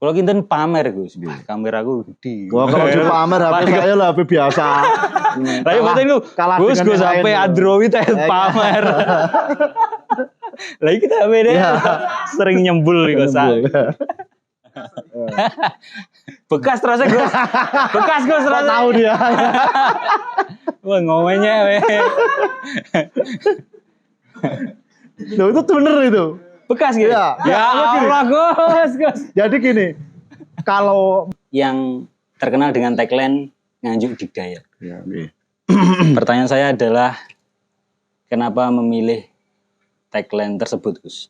Kalau kinten pamer Gus, kameraku gede. Wah, kalau di pamer HP saya lah HP biasa. Tapi betul lu, Gus HP Android pamer. Lagi kita HP dia sering nyembul nih Gus. Bekas terasa Gus. Bekas Gus terasa. Tahu dia. Wah, ngomongnya Loh, itu bener itu. bekas gitu. Ya Allah Gus. Jadi gini, kalau yang terkenal dengan tagline Nganjuk Digdaya. ya, okay. Pertanyaan saya adalah kenapa memilih tagline tersebut, Gus?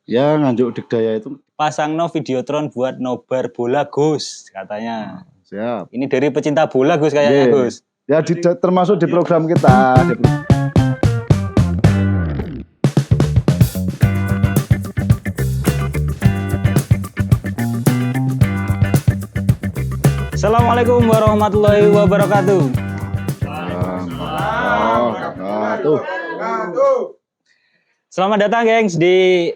Ya Nganjuk Digdaya itu Pasangno videotron buat nobar bola, Gus, katanya. Siap. Ini dari pecinta bola, Gus, kayaknya, Gus. Ya termasuk di program kita. Assalamualaikum warahmatullahi wabarakatuh. Selamat datang, gengs, di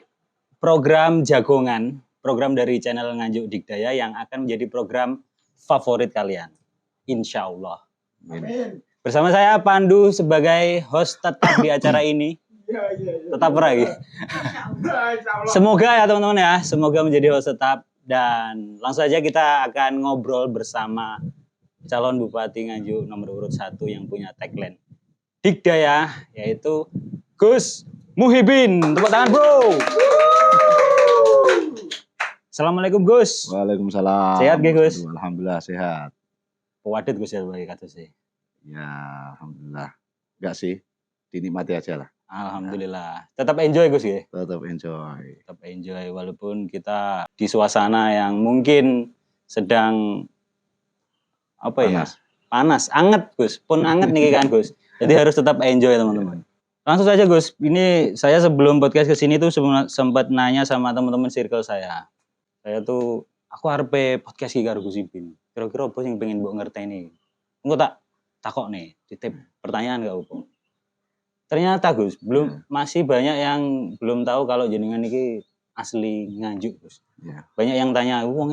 program Jagongan, program dari channel Nganjuk Digdaya yang akan menjadi program favorit kalian, insya Allah. Amin. Bersama saya Pandu sebagai host tetap di acara ini. Tetap lagi. Semoga ya teman-teman ya, semoga menjadi host tetap. Dan langsung saja kita akan ngobrol bersama calon Bupati Nganjuk nomor urut 1 yang punya tagline Digdaya, yaitu Gus Muhibin. Tepuk tangan, bro. Assalamualaikum, Gus. Waalaikumsalam. Sehat gak, Gus? Alhamdulillah sehat. Pewadet, Gus, ya bagi kata sih. Ya, alhamdulillah. Enggak sih, dinikmati aja lah. Alhamdulillah. Tetap enjoy, Gus, ya? Tetap enjoy. Tetap enjoy walaupun kita di suasana yang mungkin sedang apa ya? Panas, anget, Gus. Pun anget nih kan, Gus. Jadi harus tetap enjoy, teman-teman. Langsung saja, Gus. Ini saya sebelum podcast kesini tuh sempat nanya sama teman-teman circle saya. Saya tuh aku harap podcast iki karo Gus Ibin. Kira-kira apa sing pengen mbok ngerteni? Engko tak takok nih, titip pertanyaan gak apa. Ternyata Gus, masih banyak yang belum tahu kalau jenengan ini asli Nganjuk, Gus. Ya. Banyak yang tanya, wong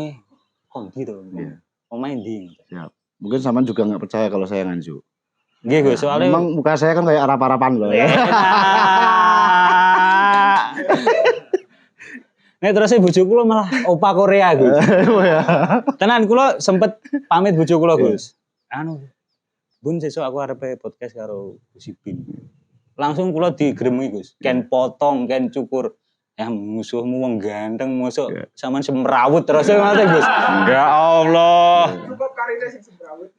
kok gitu? Ya. Main di. Siap. Mungkin sampean juga nggak percaya kalau saya Nganjuk. Nggih, Gus, soalnya memang muka saya kan kayak arap-arapan loh. Nek terus bojo kula malah opa Korea, Gus. Tenan kula sempet pamit bojo kula, Gus. Anu, Bun sesuk aku arep podcast karo Gus Ibin. Langsung kula digremi, Gus. Ken potong, ken cukur. Ya musuhmu wong ganteng, musuh sampean semrawut terus ngoten, Gus. Ya Allah. Cukup karine sing semrawut.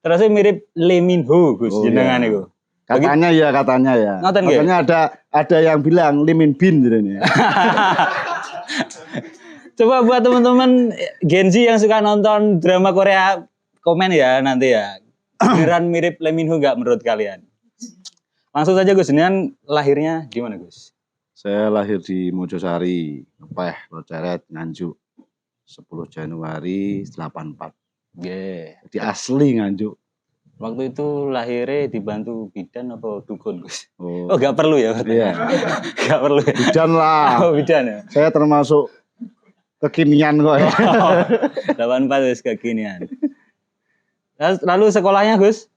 Terus mirip Lee Min Ho, Gus, jenengan niku. Katanya ya. Katanya ada yang bilang Lee Min Bin jadinya. Coba buat teman-teman Gen Z yang suka nonton drama Korea, komen ya nanti ya. Beneran mirip Lee Min Ho nggak menurut kalian? Langsung saja, Gus, ini lahirnya di mana, Gus? Saya lahir di Mojosari, Ngepeh, Loceret, Nganjuk. 10 Januari 84. Jadi asli Nganjuk. Waktu itu lahirnya dibantu bidan apa dukun, Gus? Oh nggak perlu ya? Iya. Nggak perlu ya? Bidan lah. Oh, bidan ya? Saya termasuk kekinian kok ya. 84 Gus, kekinian. Lalu sekolahnya, Gus?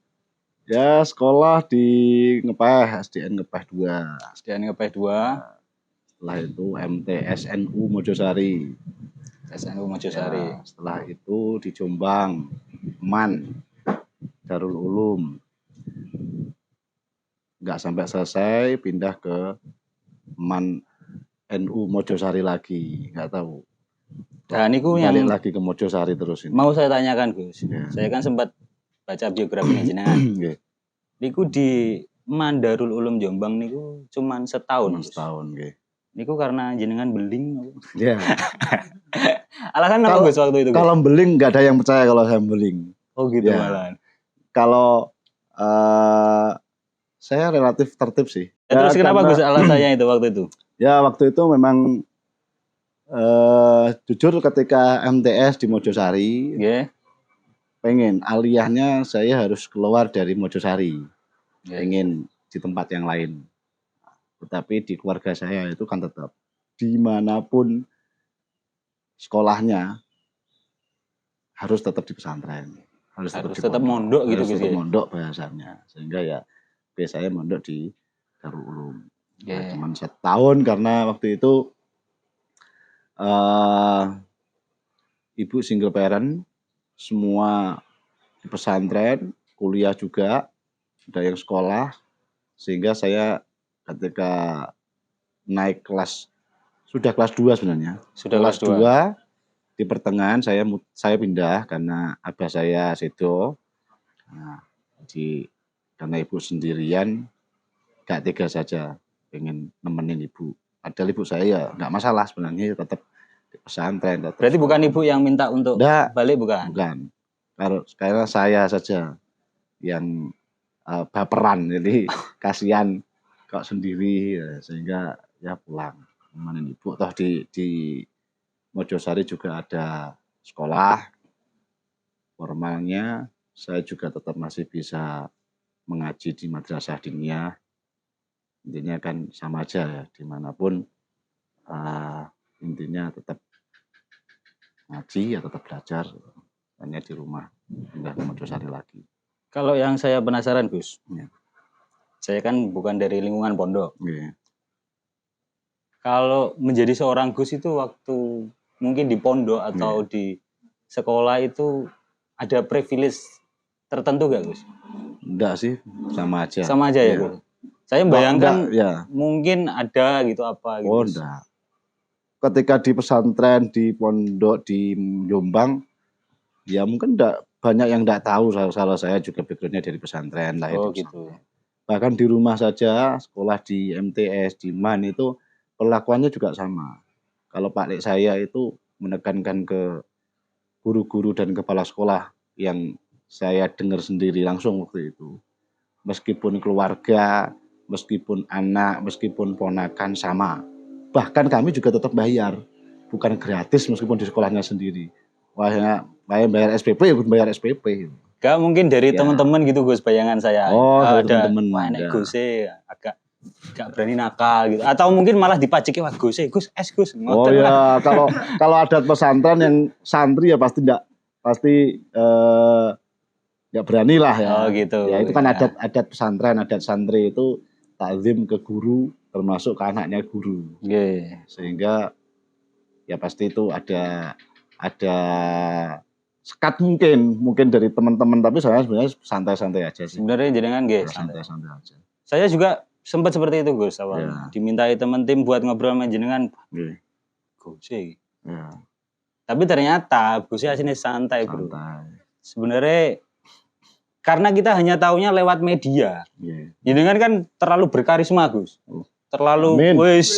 Ya sekolah di Ngepeh, SDN Ngepeh 2. SDN Ngepeh 2. Setelah itu MTSNU Mojosari. SNU Mojosari. Ya, setelah itu di Jombang, MAN, Darul Ulum. Nggak sampai selesai, pindah ke MAN NU Mojosari lagi, nggak tahu. Nah, niku yang balik lagi ke Mojosari terus ini. Mau saya tanyakan, Gus. Ya. Saya kan sempat baca biografi jenengan. Niku di Mandarul Ulum Jombang niku cuman setahun. Setahun, nggih. Niku karena jenengan beling. Iya. Alasan apa, Gus, waktu itu? Gus? Kalau beling nggak ada yang percaya kalau saya beling. Oh gitu ya. Malahan. Kalau saya relatif tertib sih. Ya, terus kenapa, Gus, alasannya itu waktu itu? Ya waktu itu memang jujur ketika MTS di Mojosari, pengen aliyahnya saya harus keluar dari Mojosari, pengen di tempat yang lain. Tetapi di keluarga saya itu kan tetap dimanapun sekolahnya harus tetap di pesantren, harus tetap mondok gitu, harus tetap mondok bahasanya, sehingga ya biasanya mondok di Darul Ulum. Nah, cuma setahun karena waktu itu ibu single parent, semua di pesantren, kuliah juga, ada yang sekolah, sehingga saya ketika naik kelas, sudah kelas 2 sebenarnya. Sudah kelas 2 di pertengahan saya pindah karena abah saya sedo. Nah, jadi karena ibu sendirian, gak tega saja pengen nemenin ibu. Padahal ibu saya ya nggak masalah sebenarnya, tetap di pesantren. Berarti bukan ibu yang minta untuk balik, bukan? Bukan. Karena saya saja yang baperan, jadi kasihan kok sendiri, ya, sehingga ya pulang nemenin ibu. Toh di Mojosari juga ada sekolah formalnya, saya juga tetap masih bisa mengaji di madrasah diniyah. Intinya kan sama aja ya, dimanapun intinya tetap ngaji ya, tetap belajar, hanya di rumah, nggak ke Mojosari lagi. Kalau yang saya penasaran, Gus, ya. Saya kan bukan dari lingkungan pondok. Ya. Kalau menjadi seorang Gus itu waktu mungkin di pondok atau di sekolah itu ada privilege tertentu gak, Gus? Enggak sih, sama aja. Sama aja ya, Gus? Saya bayangkan mungkin ada gitu apa gitu. Oh, enggak. Ketika di pesantren, di pondok, di Jombang, ya mungkin enggak, banyak yang enggak tahu. Salah saya juga backgroundnya dari pesantren lah. Oh gitu. Bahkan di rumah saja, sekolah di MTS, di MAN itu perlakuannya juga sama. Kalau Pak Lek saya itu menekankan ke guru-guru dan kepala sekolah yang saya dengar sendiri langsung waktu itu. Meskipun keluarga, meskipun anak, meskipun ponakan sama. Bahkan kami juga tetap bayar. Bukan gratis meskipun di sekolahnya sendiri. Wah, bayar SPP ya bayar SPP. Gak mungkin dari teman-teman gitu, Gus, bayangan saya. Oh, ada teman-teman. Wah, nek Gus agak gak berani nakal gitu. Atau mungkin malah dipaciki, wah Gus Gus. Oh ya, kalau adat pesantren yang santri ya pasti nggak berani lah ya. Oh gitu. Ya itu kan adat pesantren, adat santri itu takzim ke guru, termasuk ke anaknya guru. Sehingga ya pasti itu ada sekat mungkin dari teman-teman, tapi saya sebenarnya santai-santai aja sih. Sebenarnya jenengan santai-santai aja. Saya juga sempat seperti itu, Gus, awalnya. Dimintai teman tim buat ngobrol sama jenengan. Gus. Tapi ternyata Gus aslinya santai, Bro. Sebenarnya karena kita hanya taunya lewat media. Jenengan kan terlalu berkarisma, Gus. Terlalu wis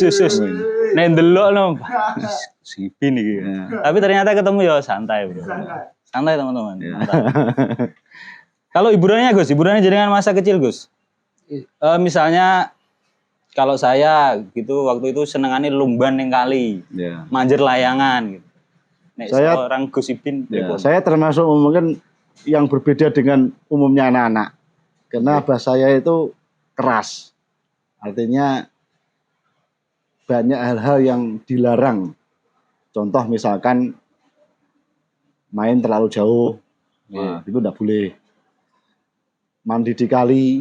nek ndelok no. Sipin iki. Tapi ternyata ketemu ya santai, Bro. Santai, teman-teman. Kalau hiburannya, Gus, hiburannya jenengan masa kecil, Gus. Misalnya kalau saya gitu waktu itu senengannya lumban ning kali, manjer layangan gitu. Nek seorang Gus Ipin, saya termasuk mungkin yang berbeda dengan umumnya anak-anak. Karena abah saya itu keras. Artinya banyak hal-hal yang dilarang. Contoh misalkan main terlalu jauh, itu enggak boleh. Mandi di kali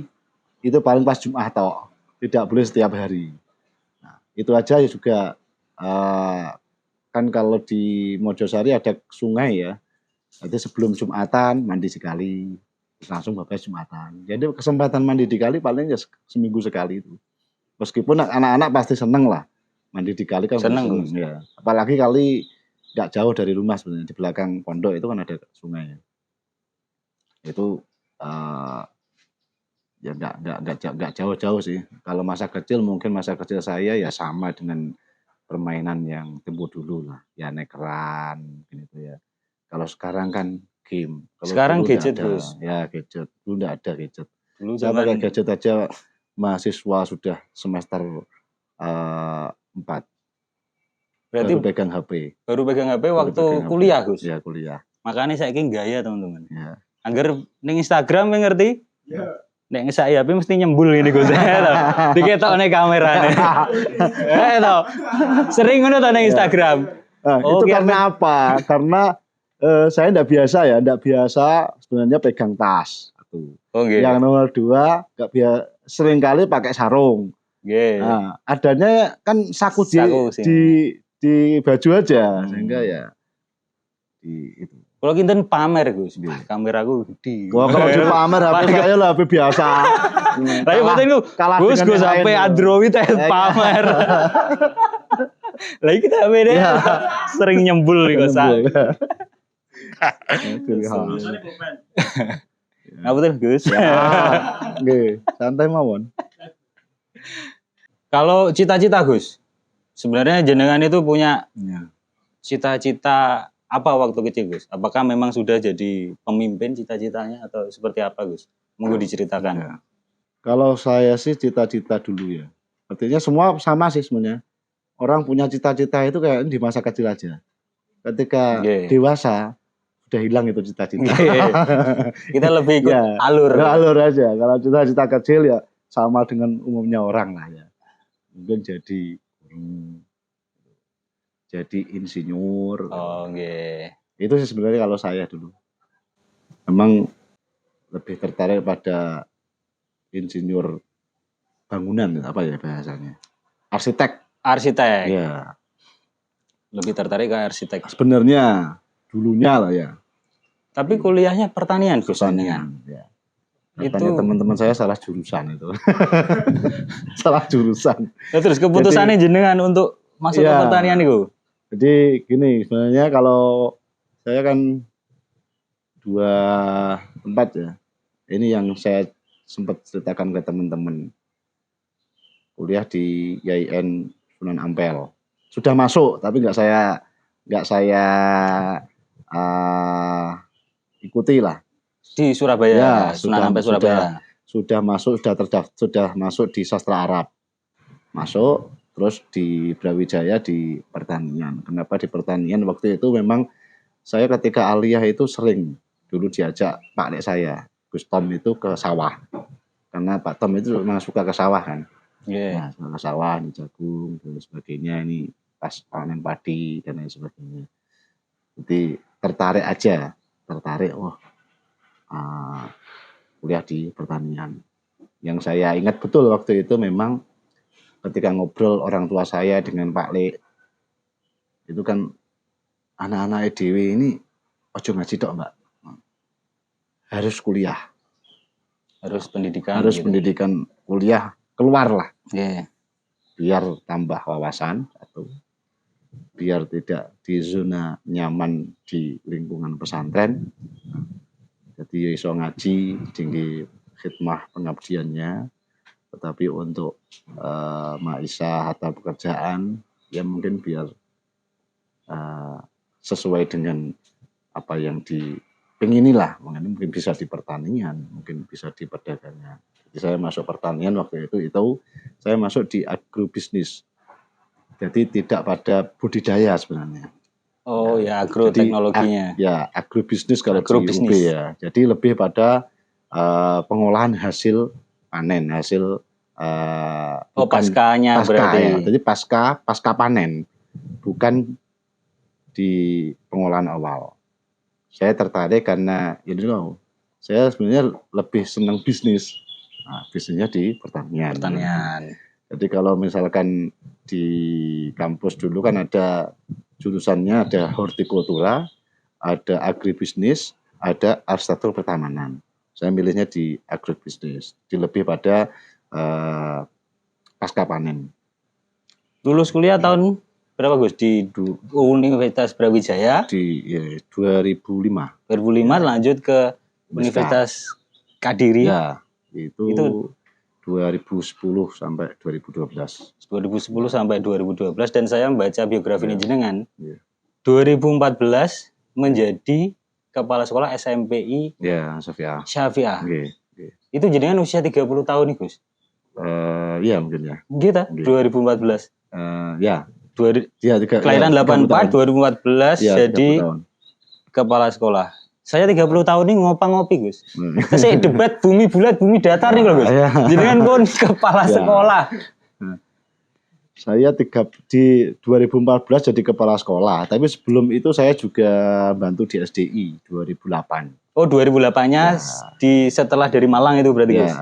itu paling pas Jumat toh, tidak boleh setiap hari. Nah, itu aja juga kan kalau di Mojosari ada sungai ya. Jadi sebelum Jumatan mandi sekali, langsung bablas Jumatan. Jadi kesempatan mandi di kali paling ya seminggu sekali itu. Meskipun anak-anak pasti seneng lah mandi di kali kan seneng ya. Apalagi kali nggak jauh dari rumah sebenarnya, di belakang pondok itu kan ada sungai. Itu ya nggak jauh-jauh sih. Kalau masa kecil mungkin masa kecil saya ya sama dengan permainan yang tempo dulu lah, ya nekeran gitu ya. Kalau sekarang kan game. Kalau sekarang gadget, Gus. Ya gadget. Dulu nggak ada gadget. Dulu saya pakai gadget aja mahasiswa sudah semester 4. Berarti baru pegang HP. Baru pegang HP waktu kuliah, Gus. Ya, kuliah. Makanya saya ingin gaya, teman-teman. Ya. Angger ning Instagram ngerti? Ya. nek ngesaki HP mesti nyembul ini Gus. Diketokne kamerane. Itu. Sering ngono to nang Instagram. Nah, itu karena apa? Karena saya enggak biasa sebenarnya pegang tas. Satu. Yang nomor 2, enggak biasa sering kali pakai sarung. Nah, adanya kan saku di baju aja sehingga ya di itu. Kalau kinten pamer Gus, kameraku gede. Wah, kalau di pamer HP saya lah HP biasa. Tapi penting lu, Gus HP Android pamer. Lagi kita HP deh sering nyembul nih Gus. Nah betul Gus. Nggih, santai mawon. Kalau cita-cita Gus, sebenarnya jenengan itu punya cita-cita apa waktu kecil Gus? Apakah memang sudah jadi pemimpin cita-citanya atau seperti apa Gus? Monggo diceritakan. Ya. Kalau saya sih cita-cita dulu ya. Artinya semua sama sih sebenarnya. Orang punya cita-cita itu kayak di masa kecil aja. Ketika dewasa udah hilang itu cita-cita. Kita lebih ikut alur aja. Kalau cita-cita kecil ya sama dengan umumnya orang lah ya. Mungkin jadi insinyur. Itu sih sebenarnya kalau saya dulu. Memang lebih tertarik pada insinyur bangunan, apa ya bahasanya? Arsitek. Ya. Lebih tertarik ke arsitek. Sebenarnya dulunya lah ya. Tapi kuliahnya pertanian Gus. Pertanian, ya. Itu teman-teman saya salah jurusan itu. Salah jurusan. Ya, terus keputusannya jenengan untuk masuk ke pertanian itu? Jadi gini, sebenarnya kalau saya kan 2 tempat ya. Ini yang saya sempat ceritakan ke teman-teman. Kuliah di IAIN Sunan Ampel. Sudah masuk, tapi nggak saya ikuti lah. Di Surabaya, Sunan Ampel Surabaya. Sudah masuk di sastra Arab. Masuk. Terus di Brawijaya di pertanian. Kenapa di pertanian? Waktu itu memang saya ketika aliyah itu sering dulu diajak Pak Lek saya, Gus Tom itu ke sawah. Karena Pak Tom itu memang suka ke sawah kan. Nah, suka ke sawah, di jagung, dan sebagainya. Ini pas panen padi dan lain sebagainya. Jadi tertarik, kuliah di pertanian. Yang saya ingat betul waktu itu memang ketika ngobrol orang tua saya dengan Pak Lek, itu kan anak-anak EDW ini ojo ngaji tok Mbak, harus kuliah, harus pendidikan kuliah keluar lah, biar tambah wawasan atau biar tidak di zona nyaman di lingkungan pesantren, jadi iso ngaji tinggi khidmah pengabdiannya. Tetapi untuk maisha atau pekerjaan ya mungkin biar sesuai dengan apa yang dipinginilah, mungkin bisa di pertanian, mungkin bisa di perdagangan. Jadi saya masuk pertanian waktu itu saya masuk di agrobisnis. Jadi tidak pada budidaya sebenarnya. Oh ya, agroteknologinya. Ya, agrobisnis kalau di UB ya. Jadi lebih pada pengolahan hasil panen, hasil paskanya berarti. Ya. Jadi pasca panen, bukan di pengolahan awal. Saya tertarik karena saya sebenarnya lebih senang bisnis. Nah, bisnisnya di pertanian. Jadi kalau misalkan di kampus dulu kan ada jurusannya, ada hortikultura, ada agribisnis, ada arsitektur pertamanan. Saya milihnya di agribisnis, lebih pada pasca panen. Lulus kuliah tahun berapa Gus? Di Universitas Brawijaya? Di 2005. 2005 lanjut ke Universitas Kadiri. Ya, itu 2010 sampai 2012. 2010 sampai 2012 dan saya membaca biografi jenengan. 2014 menjadi kepala sekolah SMPI Syafi'ah. Itu jenengan usia 30 tahun nih Gus. Iya mungkin ya. Gitu, 2014. Ya. Kelahiran 84, 2014 jadi kepala sekolah. Saya 30 tahun ini ngopi Gus. Saya debat bumi bulat, bumi datar nih loh Gus. Jenengan pun kepala sekolah. Saya di 2014 jadi kepala sekolah, tapi sebelum itu saya juga bantu di SDI 2008. Oh 2008-nya setelah dari Malang itu berarti Gus?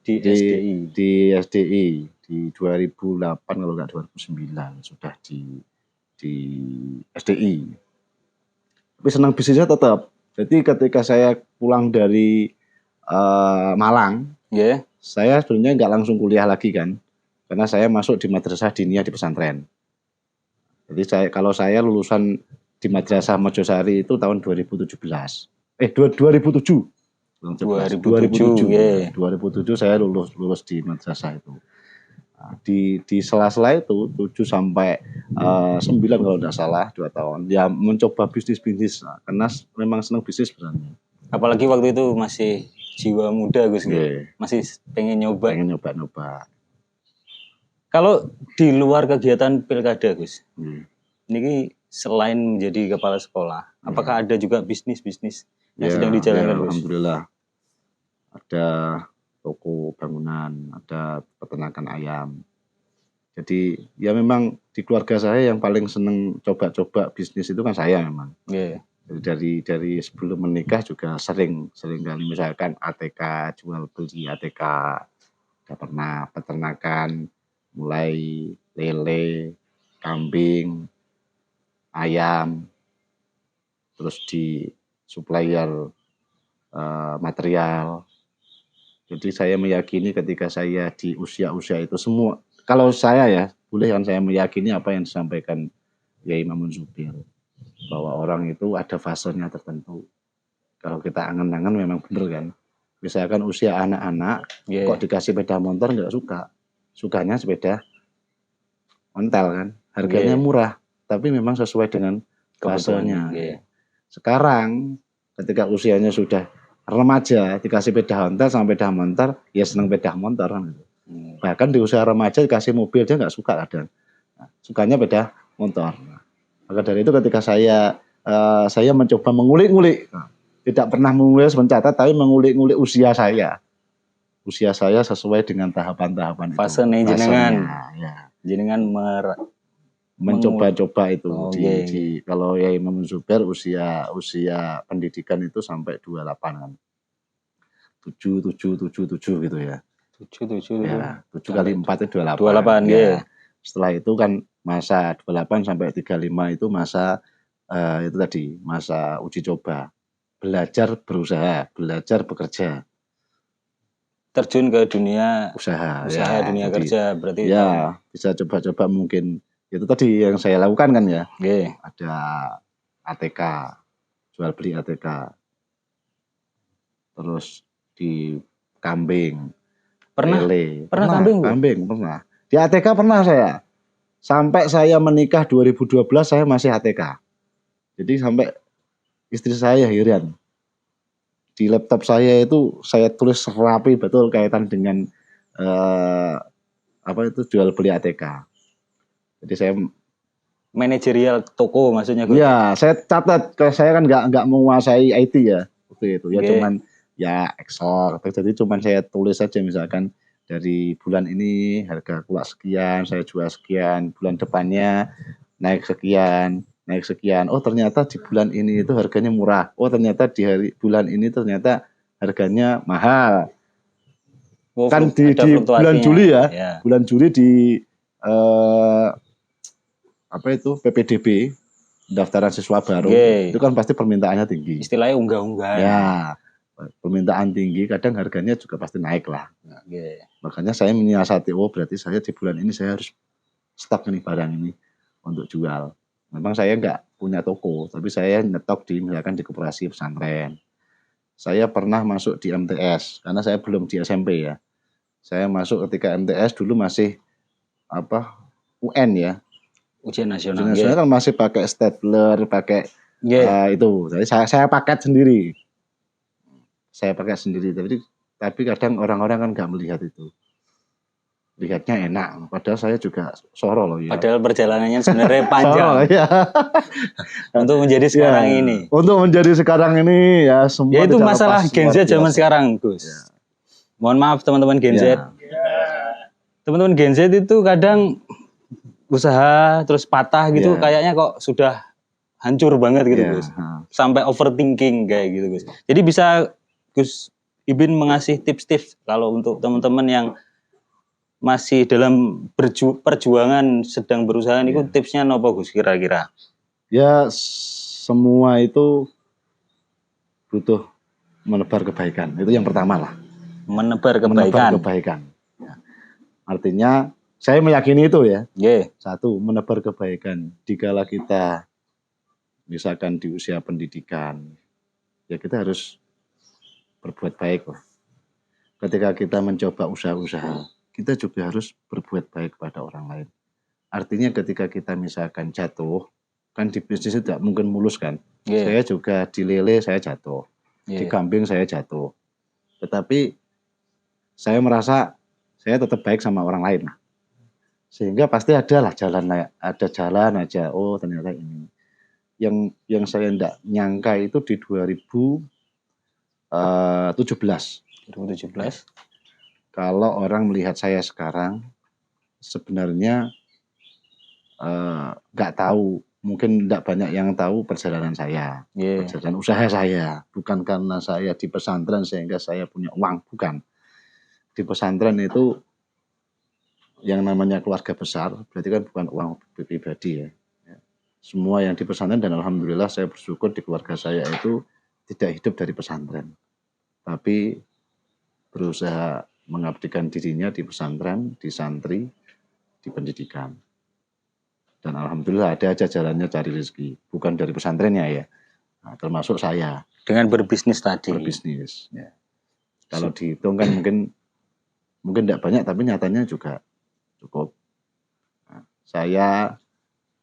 Di SDI. Di SDI di 2008 kalau nggak 2009 sudah di SDI. Tapi senang bisnisnya tetap. Jadi ketika saya pulang dari Malang, saya sebenarnya nggak langsung kuliah lagi kan, karena saya masuk di madrasah diniyah di pesantren. Jadi kalau saya lulusan di madrasah Mojosari itu tahun 2007. 2007 saya lulus di madrasah itu. Nah, di sela-sela itu 7 sampai 9 kalau tidak salah 2 tahun ya mencoba bisnis karena memang senang bisnis sebenarnya. Apalagi waktu itu masih jiwa muda Gus, masih pengen nyoba. Kalau di luar kegiatan pilkada Gus, ini selain menjadi kepala sekolah, apakah ada juga bisnis yang sedang dijalankan Gus? Alhamdulillah ada toko bangunan, ada peternakan ayam. Jadi ya memang di keluarga saya yang paling seneng coba-coba bisnis itu kan saya memang. Jadi dari sebelum menikah juga sering kali misalkan ATK, jual beli ATK, udah pernah peternakan, mulai lele, kambing, ayam, terus di supplier material. Jadi saya meyakini ketika saya di usia-usia itu semua, kalau saya ya, boleh kan saya meyakini apa yang disampaikan Yai Mamun Zubir, bahwa orang itu ada fasenya tertentu. Kalau kita angan-angan memang benar kan. Misalkan usia anak-anak, kok dikasih sepeda motor nggak suka. Sukanya sepeda ontel kan. Harganya murah, tapi memang sesuai dengan fasenya. Sekarang ketika usianya sudah remaja, dikasih sepeda ontel sama sepeda motor, ya senang sepeda motor kan. Bahkan di usia remaja dikasih mobil dia nggak suka kadang. Nah, sukanya sepeda motor. Maka dari itu ketika saya mencoba mengulik-ngulik, tidak pernah menulis mencatat, tapi mengulik-ngulik usia saya. Usia saya sesuai dengan tahapan-tahapan itu. Fasenya jenengan mencoba-coba itu kalau Yai Imam Zubair usia pendidikan itu sampai 28 kan. 7 gitu ya. 7 kali 4 itu 28. Ya. Setelah itu kan masa 28 sampai 35 itu masa itu tadi, masa uji coba. Belajar berusaha, belajar bekerja. Terjun ke dunia usaha dunia kerja berarti. Ya, bisa coba-coba mungkin. Itu tadi yang saya lakukan kan ya. Ada ATK, jual beli ATK. Terus di kambing. Pernah kambing pernah. Di ATK pernah saya. Sampai saya menikah 2012 saya masih ATK. Jadi sampai istri saya heran. Di laptop saya itu saya tulis rapi betul kaitan dengan jual beli ATK. Jadi saya manajerial toko maksudnya. Iya, saya catat. Saya kan nggak menguasai IT ya waktu itu. Ya cuman ya Excel. Jadi cuman saya tulis saja misalkan dari bulan ini harga kulak sekian, saya jual sekian. Bulan depannya naik sekian. Oh ternyata di bulan ini itu harganya murah. Oh ternyata di bulan ini ternyata harganya mahal. Kan di bulan Juli ya. Bulan Juli di PPDB, pendaftaran siswa baru, itu kan pasti permintaannya tinggi. Istilahnya unggah-unggahan. Ya, permintaan tinggi, kadang harganya juga pasti naik lah. Makanya saya menyiasati, berarti saya di bulan ini saya harus stok nih barang ini untuk jual. Memang saya nggak punya toko, tapi saya nyetok misalkan di koperasi pesantren. Saya pernah masuk di MTS, karena saya belum di SMP ya. Saya masuk ketika MTS dulu masih UN ya. Ujian nasional kan masih pakai stapler, pakai itu. Jadi saya paket sendiri. Tapi kadang orang-orang kan nggak melihat itu. lihatnya enak. Padahal saya juga soro loh ya. Padahal perjalanannya sebenarnya Soro panjang ya. untuk menjadi sekarang Ya, ini. Untuk menjadi sekarang ini ya semua Ya itu tidak masalah lepas Gen luar Z zaman biasa. sekarang, Gus. Ya. Mohon maaf teman-teman Gen Z. Ya. Teman-teman Gen Z itu kadang usaha terus patah gitu, Ya. kayaknya kok sudah hancur banget gitu, Ya. Gus. Sampai overthinking kayak gitu, Gus. Jadi bisa Gus Ibin mengasih tips-tips kalau untuk teman-teman yang masih dalam perjuangan sedang berusaha niku tipsnya nopo Gus kira-kira? Ya semua itu butuh menebar kebaikan. Itu yang pertama lah. Menebar Menebar kebaikan. kebaikan. Ya. Artinya saya meyakini itu ya. Yeah. Satu, menebar kebaikan. Dikala kita misalkan di usia pendidikan, ya kita harus berbuat baik loh. Ketika kita mencoba usaha-usaha, kita juga harus berbuat baik kepada orang lain. Artinya ketika kita misalkan jatuh, kan di bisnis itu tidak mungkin mulus kan. Yeah. Saya juga di lele saya jatuh, di kambing saya jatuh. Tetapi saya merasa saya tetap baik sama orang lain. Sehingga pasti ada jalan aja. Oh ternyata ini. Yang saya tidak nyangka itu di 2017. Kalau orang melihat saya sekarang, sebenarnya nggak tahu, mungkin tidak banyak yang tahu perjalanan saya, perjalanan usaha saya. Bukan karena saya di pesantren sehingga saya punya uang, bukan. Di pesantren itu yang namanya keluarga besar, berarti kan bukan uang pribadi ya. Semua yang di pesantren dan alhamdulillah saya bersyukur di keluarga saya itu tidak hidup dari pesantren. Tapi berusaha mengabdikan dirinya di pesantren, di santri, di pendidikan. Dan alhamdulillah ada aja jalannya cari rezeki. Bukan dari pesantrennya ya. Nah, termasuk saya. Dengan berbisnis tadi. Berbisnis. Ya. Kalau dihitung kan mungkin tidak banyak tapi nyatanya juga cukup. Nah, saya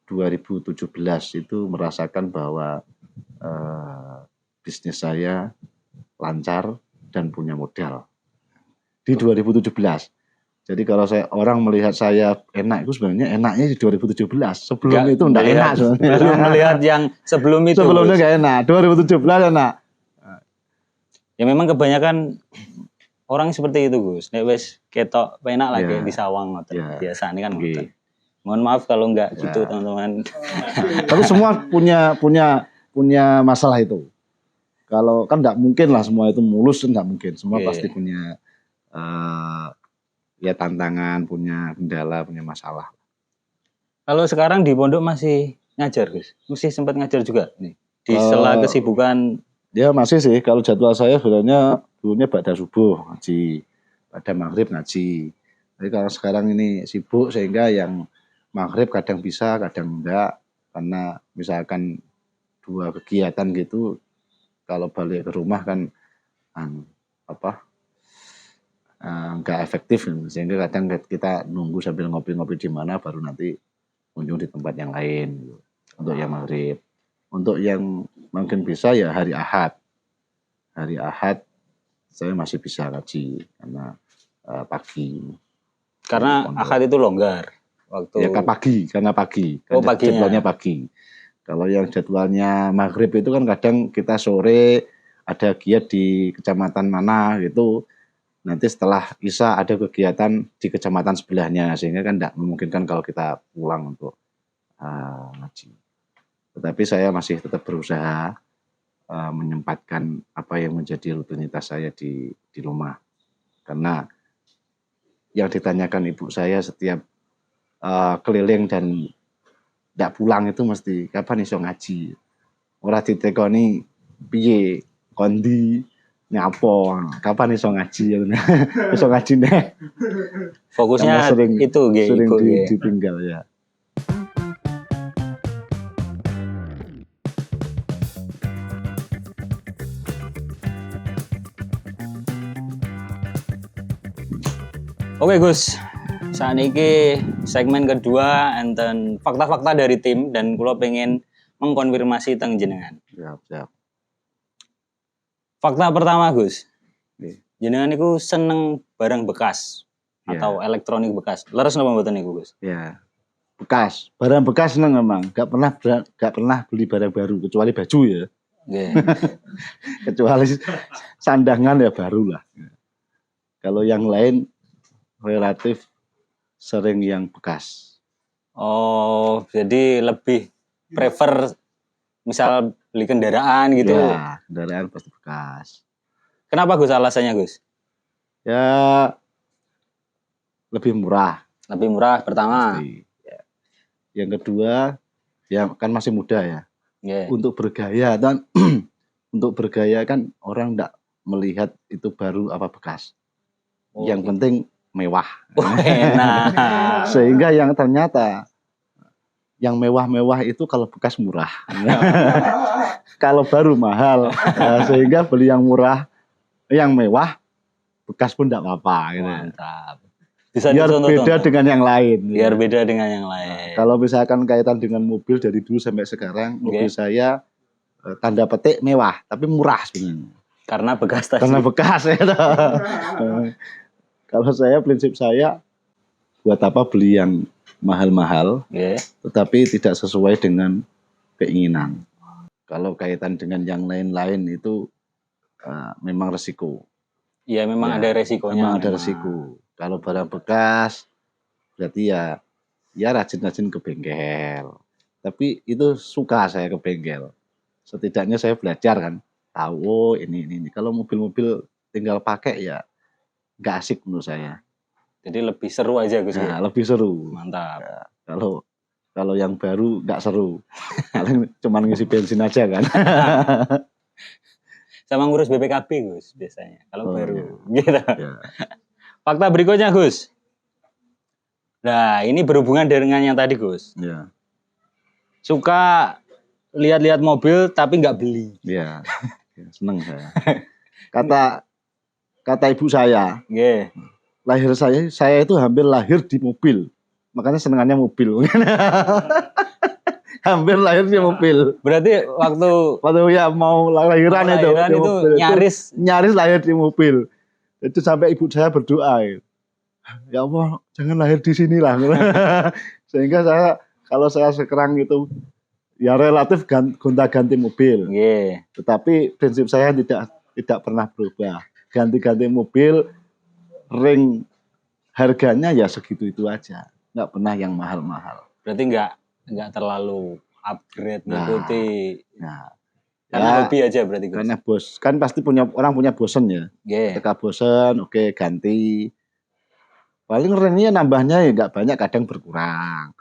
2017 itu merasakan bahwa bisnis saya lancar dan punya modal. Di 2017. Jadi kalau orang melihat saya enak itu sebenarnya enaknya di 2017. Sebelum itu enggak enak sebenarnya. Belum melihat yang sebelum itu. Sebelumnya enggak enak. 2017 enak. Ya memang kebanyakan orang seperti itu, Gus. Nek wis ketok penak lagi di sawang ngoten. Biasa ini kan ngoten. Mohon maaf kalau enggak gitu teman-teman. Tapi semua punya masalah itu. Kalau kan enggak mungkin lah semua itu mulus, enggak mungkin. Semua pasti punya ya tantangan, punya kendala, punya masalah. Kalau sekarang di pondok masih ngajar, Gus? Masih sempat ngajar juga nih? Di sela kesibukan? Ya masih sih. Kalau jadwal saya sebenarnya dulunya pada subuh ngaji, pada maghrib ngaji. Tapi kalau sekarang ini sibuk sehingga yang maghrib kadang bisa, kadang enggak. Karena misalkan 2 kegiatan gitu, kalau balik ke rumah kan nggak efektif, sehingga kadang kita nunggu sambil ngopi-ngopi di mana baru nanti kunjung di tempat yang lain gitu. Untuk yang maghrib. Untuk yang mungkin bisa ya hari Ahad saya masih bisa ngaji karena pagi. Karena Ahad itu longgar waktu. Ya karena pagi. Jadwalnya pagi. Kalau yang jadwalnya maghrib itu kan kadang kita sore ada giat di kecamatan mana gitu. Nanti setelah Isya ada kegiatan di kecamatan sebelahnya, sehingga kan tidak memungkinkan kalau kita pulang untuk ngaji. Tetapi saya masih tetap berusaha menyempatkan apa yang menjadi rutinitas saya di rumah. Karena yang ditanyakan ibu saya setiap keliling dan tidak pulang itu mesti kapan iso ngaji. Ora ditekoni piye kondi nyapo, kapan iso ngaji iso ngaji nih. Fokusnya sering ditinggal ya. Oke Gus, saat ini segmen kedua enten fakta-fakta dari tim dan kula pengen mengkonfirmasi teng jenengan. Siap. Fakta pertama Gus, jenengan niku seneng barang bekas atau elektronik bekas. Leres napa mboten niku, Gus? Ya. Bekas, barang bekas seneng memang. Gak pernah beli barang baru kecuali baju ya. Nggih. Kecuali sandangan ya baru lah. Kalau yang lain relatif sering yang bekas. Oh, jadi lebih prefer misal beli kendaraan gitu. Ya, kendaraan pasti bekas. Kenapa Gus alasannya, Gus? Ya lebih murah. Lebih murah pertama. Pasti. Ya. Yang kedua, ya kan masih muda ya. Nggih. Untuk bergaya dan untuk bergaya kan orang enggak melihat itu baru apa bekas. Oh, Yang penting mewah. enak. Sehingga yang ternyata yang mewah-mewah itu kalau bekas murah. Kalau baru mahal. Nah, sehingga beli yang murah, yang mewah, bekas pun enggak apa-apa gitu. Mantap. Bisa Biar dicontoh-contoh. beda dengan yang lain. Biar beda dengan yang lain. Kalau misalkan kaitan dengan mobil dari dulu sampai sekarang, mobil Oke. saya tanda petik mewah, tapi murah sebenarnya. Karena bekas tadi. Karena bekas ya. Kalau saya prinsip saya buat apa beli yang mahal-mahal, Nggih. tetapi tidak sesuai dengan keinginan. Kalau kaitan dengan yang lain-lain itu memang resiko. Iya, memang Ya, ada resikonya. Memang ada resiko. Kalau barang bekas berarti ya rajin-rajin ke bengkel. Tapi itu suka saya ke bengkel. Setidaknya saya belajar kan, tahu oh ini. Kalau mobil-mobil tinggal pakai ya nggak asik menurut saya. Jadi lebih seru aja Gus. Nah, lebih seru. Mantap. Ya, kalau yang baru nggak seru, paling cuma ngisi bensin aja kan. Sama ngurus BPKB Gus biasanya. Kalau Oh, baru gitu. Ya. Fakta berikutnya Gus. Nah, ini berhubungan dengan yang tadi Gus. Ya. Suka lihat-lihat mobil tapi nggak beli. Ya, seneng saya. Kata ibu saya, Nggih. lahir saya itu hampir lahir di mobil. Makanya senengannya mobil. Hampir lahir di mobil. Berarti waktu ya mau lahiran mau itu, lahiran di itu mobil. nyaris lahir di mobil. Itu sampai ibu saya berdoa. Ya Allah, jangan lahir di sini lah. Sehingga kalau saya sekarang itu ya relatif gonta-ganti mobil. nggih. Tetapi prinsip saya tidak pernah berubah. Ganti-ganti mobil, ring harganya ya segitu-itu aja. Nggak pernah yang mahal-mahal. Berarti nggak terlalu upgrade ngikuti. Nah, Karena ya, hobi aja berarti Gus. karena kan pasti orang punya bosen ya. Nggih. Ketika bosen, oke ganti. Paling ringnya nambahnya ya nggak banyak, kadang berkurang.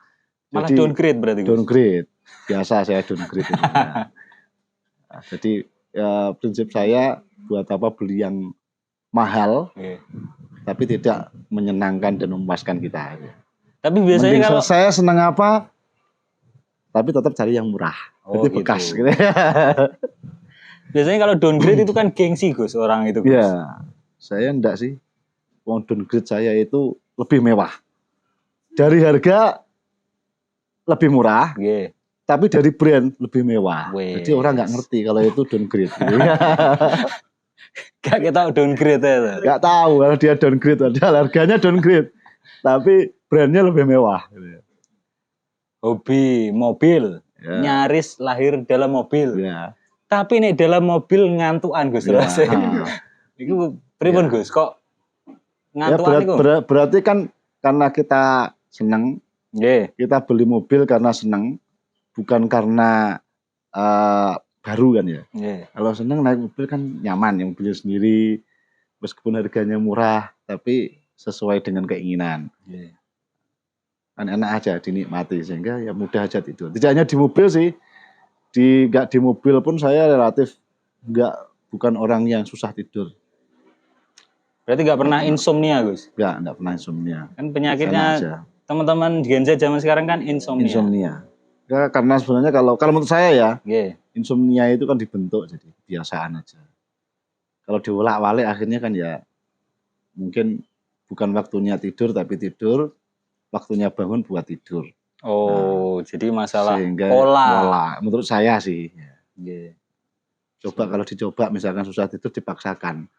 Malah Jadi, downgrade berarti Gus. downgrade. Biasa saya downgrade. Nah, jadi ya, prinsip saya buat apa beli yang mahal, Nggih. tapi tidak menyenangkan dan memuaskan kita. Tapi biasanya Mending kalau saya senang apa, tapi tetap cari yang murah. Oh, Berarti gitu. bekas. Gitu. biasanya kalau downgrade itu kan gengsi Gus orang itu Gus. Ya, saya enggak sih. Wong downgrade saya itu lebih mewah. Dari harga lebih murah, Nggih. tapi dari brand lebih mewah. Wes. Jadi orang nggak ngerti kalau itu downgrade. Gak kita downgrade ya. Nggak tahu kalau dia downgrade, padahal harganya downgrade, tapi brandnya lebih mewah. Hobi mobil, Ya. nyaris lahir dalam mobil. Ya. Tapi nih dalam mobil ngantuan Gus Ya. rasanya. Iku pripun Ya. Gus? Kok Ya, ngantuan iku? berarti kan karena kita senang, Nggih. kita beli mobil karena senang, bukan karena baru kan ya. Nggih. Kalau senang naik mobil kan nyaman, yang mobil sendiri, meskipun harganya murah, tapi sesuai dengan keinginan. Nggih. Kan enak aja dinikmati, sehingga ya mudah aja tidur. Tidak hanya di mobil sih, nggak di mobil pun saya relatif bukan orang yang susah tidur. Berarti gak pernah insomnia Gus? Nggak pernah insomnia. Kan Enak penyakitnya aja. teman-teman Gen Z zaman sekarang kan insomnia. Insomnia. Ya, karena sebenarnya kalau menurut saya ya, Nggih. insomnia itu kan dibentuk jadi kebiasaan aja. Kalau diwolak-walik akhirnya kan ya mungkin bukan waktunya tidur tapi tidur, waktunya bangun buat tidur. Oh, jadi masalah Sehingga pola. menurut saya sih. Nggih. Coba kalau dicoba misalkan susah tidur dipaksakan.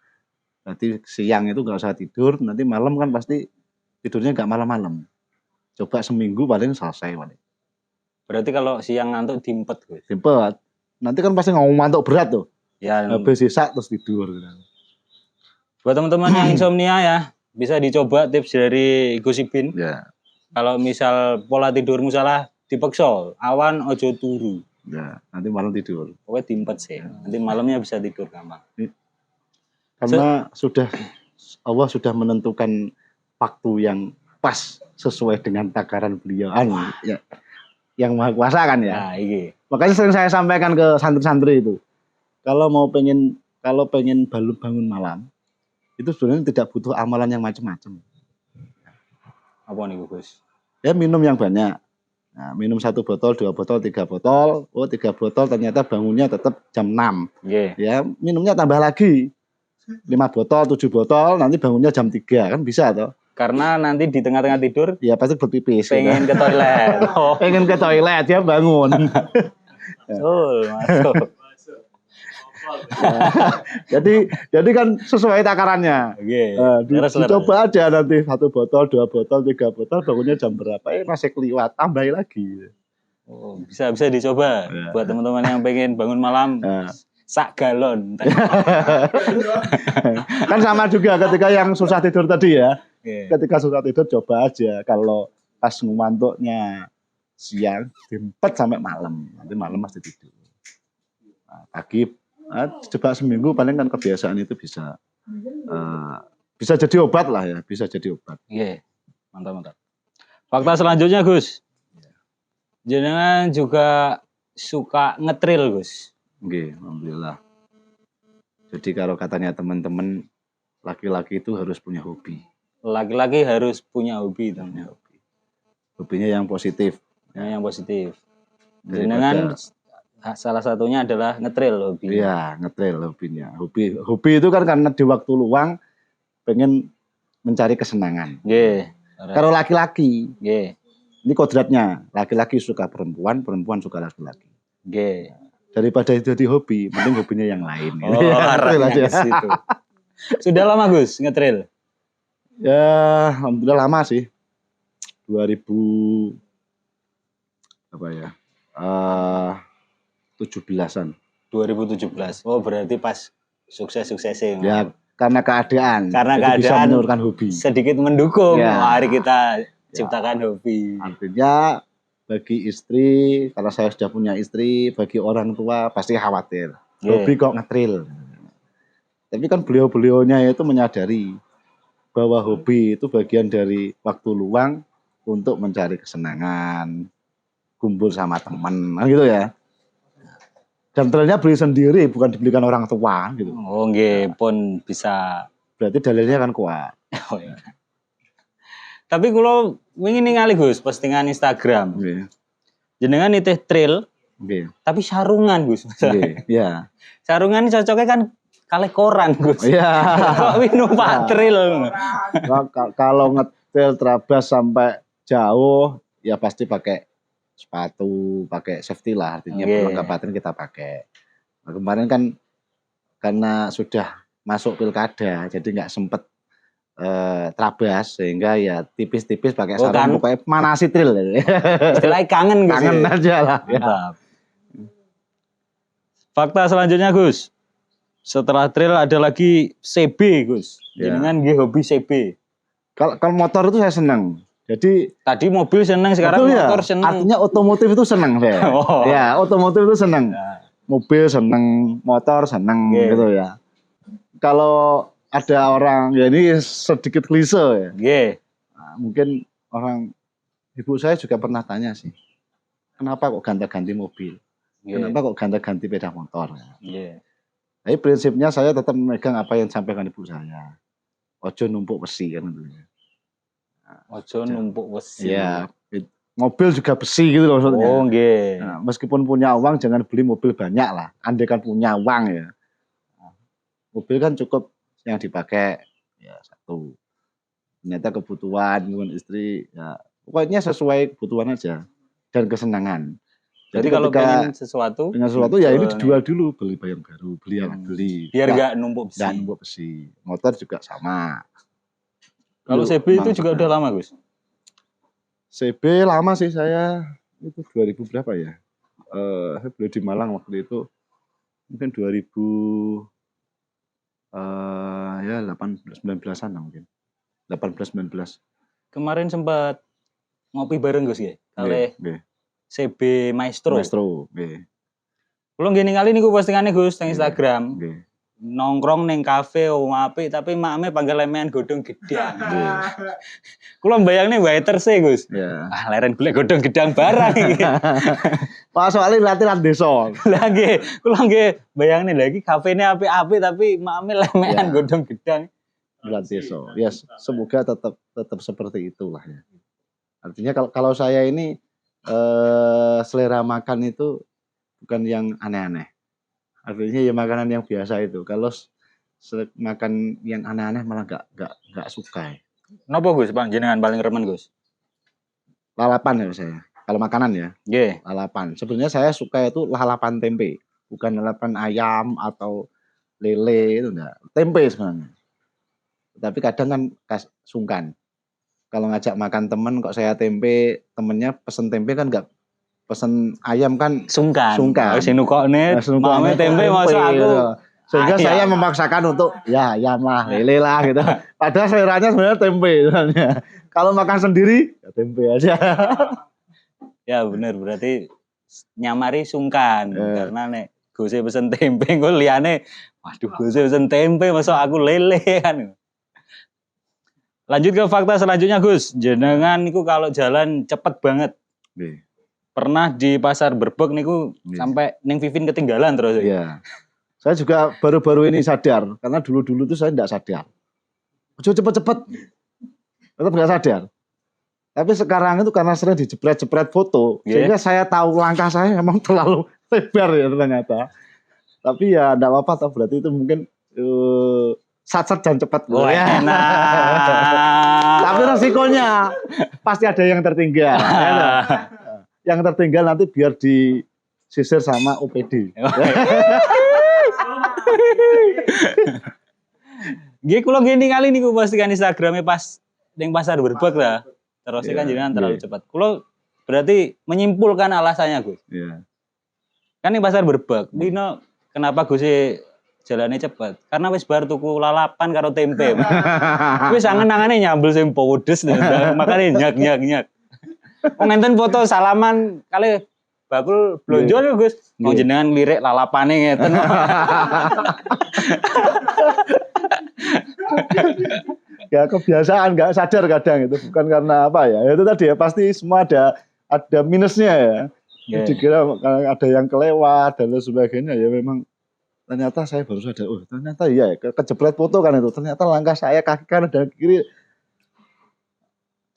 Nanti siang itu nggak usah tidur, nanti malam kan pasti tidurnya nggak malam-malam. Coba seminggu paling selesai paling. Berarti kalau siang ngantuk diempet Gus. Simpel. Nanti kan pasti ngomong ngantuk berat tuh. Ya, Habis sisa terus tidur. buat teman-teman yang insomnia ya, bisa dicoba tips dari Gus Ipin. Ya, Kalau misal pola tidurmu salah, dipeksa, awan ojo turu. ya. Nanti malam tidur. Pokoknya diempet sih. Nanti malamnya bisa tidur gampang. Karena Allah sudah menentukan waktu yang pas sesuai dengan takaran beliau. Ya, yang Maha Kuasa kan ya. Nah, ini. Makanya sering saya sampaikan ke santri-santri itu. Kalau pengen bangun malam, itu sebenarnya tidak butuh amalan yang macam-macam. Apa nih Gus? Ya minum yang banyak. Nah, minum 1 botol, 2 botol, 3 botol. Oh 3 botol ternyata bangunnya tetap jam 6. Yeah. Ya minumnya tambah lagi. 5 botol, 7 botol, nanti bangunnya jam 3 kan bisa toh. Karena nanti di tengah-tengah tidur Ya pasti berpipis. pengen ke toilet. Oh. Pengen ke toilet ya bangun. Masuk. jadi kan sesuai takarannya. Oke. Dicoba aja nanti 1 botol, 2 botol, 3 botol bangunnya jam berapa? Masih keliwat, tambahin lagi. Oh, bisa dicoba buat teman-teman yang pengen bangun malam. Sak galon. Kan sama juga ketika yang susah tidur tadi ya. Okay. Ketika susah tidur coba aja kalau pas ngantuknya siang diempet sampai malam. Nanti malam masih tidur. Nah, pagi coba seminggu paling kan kebiasaan itu bisa jadi obat lah ya, bisa jadi obat. Iya. Mantap. Fakta selanjutnya Gus. Jenengan juga suka ngetril Gus. Oke, alhamdulillah. Jadi kalau katanya teman-teman laki-laki itu harus punya hobi. Laki-laki harus punya hobi, teman. Hobinya yang positif. Yang positif. Jenengan salah satunya adalah ngetril hobi. Iya, ngetril hobinya. Hobi itu kan karena di waktu luang pengen mencari kesenangan. Yeah. Kalau laki-laki, ini kodratnya laki-laki suka perempuan, perempuan suka laki-laki. Daripada itu jadi hobi, mending hobinya yang lain. Arahnya ke situ. Sudah lama Gus ngetril? Ya, alhamdulillah lama sih. 17-an. 2017. Oh, berarti pas sukses-suksesnya. Ya, karena keadaan. Bisa menurunkan hobi. Sedikit mendukung. Ya. Mari kita ciptakan hobi. Artinya bagi istri, kalau saya sudah punya istri, bagi orang tua pasti khawatir. Hobi kok ngetril. Tapi kan beliau-beliaunya itu menyadari bahwa hobi itu bagian dari waktu luang untuk mencari kesenangan, kumpul sama teman, gitu ya. Dan trilnya beli sendiri, bukan dibelikan orang tua, gitu. Oh, nggih, pun bisa. Berarti dalilnya kan kuat. Oh, iya. Tapi kalau ingin ningali Gus postingan Instagram, jenengan nitih trail, tapi sarungan Gus. Iya. Sarungan cocoknya kan kali koran Gus. Iya. Kok numpak trail? Kalau ngetrail terabas sampai jauh, ya pasti pakai sepatu, pakai safety lah, artinya perlengkapan kita pakai. Nah, kemarin kan karena sudah masuk pilkada, jadi nggak sempet terabas, sehingga ya tipis-tipis pakai sarung, pokoknya manasi trail. Istilahnya kangen Gus. Kangen aja lah. Ya. Fakta selanjutnya Gus. Setelah trail ada lagi CB Gus. Jenengan nggih hobi CB. Kalau motor itu saya senang. Jadi tadi mobil senang, sekarang motor senang. Artinya otomotif itu senang saya. Ya, otomotif itu senang. Mobil senang, motor senang gitu ya. Kalau ada orang, ya ini sedikit klise ya. Nah, mungkin orang, ibu saya juga pernah tanya sih, kenapa kok ganti-ganti mobil? Kenapa kok ganti-ganti sepeda motor? Tapi prinsipnya saya tetap memegang apa yang disampaikan ibu saya. Ojo numpuk besi kan itu. Ojo numpuk besi. Ya, mobil juga besi gitu loh maksudnya. Oh, nggih. Nah, meskipun punya uang jangan beli mobil banyak lah. Andai kan punya uang ya. Mobil kan cukup yang dipakai ya satu. Ternyata kebutuhan istri ya pokoknya sesuai kebutuhan aja dan kesenangan. Jadi kalau pengen sesuatu ya ini dijual dulu, beli yang baru, beli yang beli. Biar nggak numpuk besi. Nggak numpuk besi. Motor juga sama. Kalau Yuk, CB itu mantap. juga udah lama, Gus. CB lama sih saya, itu 2000 berapa ya? Saya beli di Malang waktu itu, mungkin 2000 ya 18-19an lah mungkin. 18-19. Kemarin sempat ngopi bareng Gus ya. Kali Nggih, CB Maestro. Maestro, nggih. Kulo gini kali niku postingane Gus nang Instagram. Nggih. Nongkrong neng kafe apik tapi makme panggil lemean godhong gedang. Nggih. Kulo mbayangne waiter sih Gus. Ya. Ah leren golek godhong gedang barang iki. Pak soalnya latihan desa. Lah nggih, kulo nggih bayangne lagi kafene apik-apik tapi makme lemean Ya. godhong gedang. Latihan desa. Ya, semoga tetap seperti itulah ya. Artinya kalau saya ini selera makan itu bukan yang aneh-aneh. Artinya ya makanan yang biasa itu. Kalau makan yang aneh-aneh malah nggak suka. Napa Gus, panjenengan paling remen Gus? Lalapan ya saya. Kalau makanan ya, Nggih. lalapan. Sebenarnya saya suka itu lalapan tempe, bukan lalapan ayam atau lele itu enggak. Tempe sebenarnya. Tapi kadang kan sungkan. Kalau ngajak makan temen kok saya tempe, temennya pesen tempe kan enggak pesen ayam kan Sungkan. Sungkan. Wis nukokne, mame tempe masuk aku. gitu. Sehingga ayam. saya memaksakan untuk ya ayam lah, lele lah gitu. Padahal seleranya sebenarnya tempe sebenarnya. Kalau makan sendiri ya tempe aja. Ya bener, berarti nyamari sungkan. Karena nek Gus pesen tempe engko liyane waduh Gus pesen tempe masuk aku lele kan. Lanjut ke fakta selanjutnya Gus. Jenengan niku kalau jalan cepet banget. Nih. Pernah di pasar Berbek niku sampai ning Vivin ketinggalan terus. Iya. Saya juga baru-baru ini sadar karena dulu-dulu tuh saya enggak sadar. Ojo cepet-cepet. Tetap enggak sadar. Tapi sekarang itu karena sering dijepret-jepret foto, sehingga saya tahu langkah saya memang terlalu lebar ya ternyata. Tapi ya enggak apa-apa, berarti itu mungkin sat-sat dan cepat. Oh, ya. Tapi resikonya pasti ada yang tertinggal. Yang tertinggal nanti biar disisir sama OPD. Nggih kula gini kali niku postingan Instagramnya pas ning pasar Berbek lah. Terus kan jenengan terlalu cepat. Kula berarti menyimpulkan alasannya Gus. Iya. Kan ning pasar Berbek, dino kenapa Gus jalannya cepat? Karena wis bar tuku lalapan karo tempe. Wis angen-angene nyambel sing pedes makane nyak. Wong enten foto salaman kali bakul blonjo lho Gus. Wong jenengan lirik lalapane ngeten. Ya kebiasaan nggak sadar kadang itu bukan karena apa ya. Itu tadi ya pasti semua ada minusnya ya. Dikira ada yang kelewat dan lain sebagainya ya memang ternyata saya baru sadar. Oh ternyata iya kejepret foto kan itu. Ternyata langkah saya kaki kanan dan kiri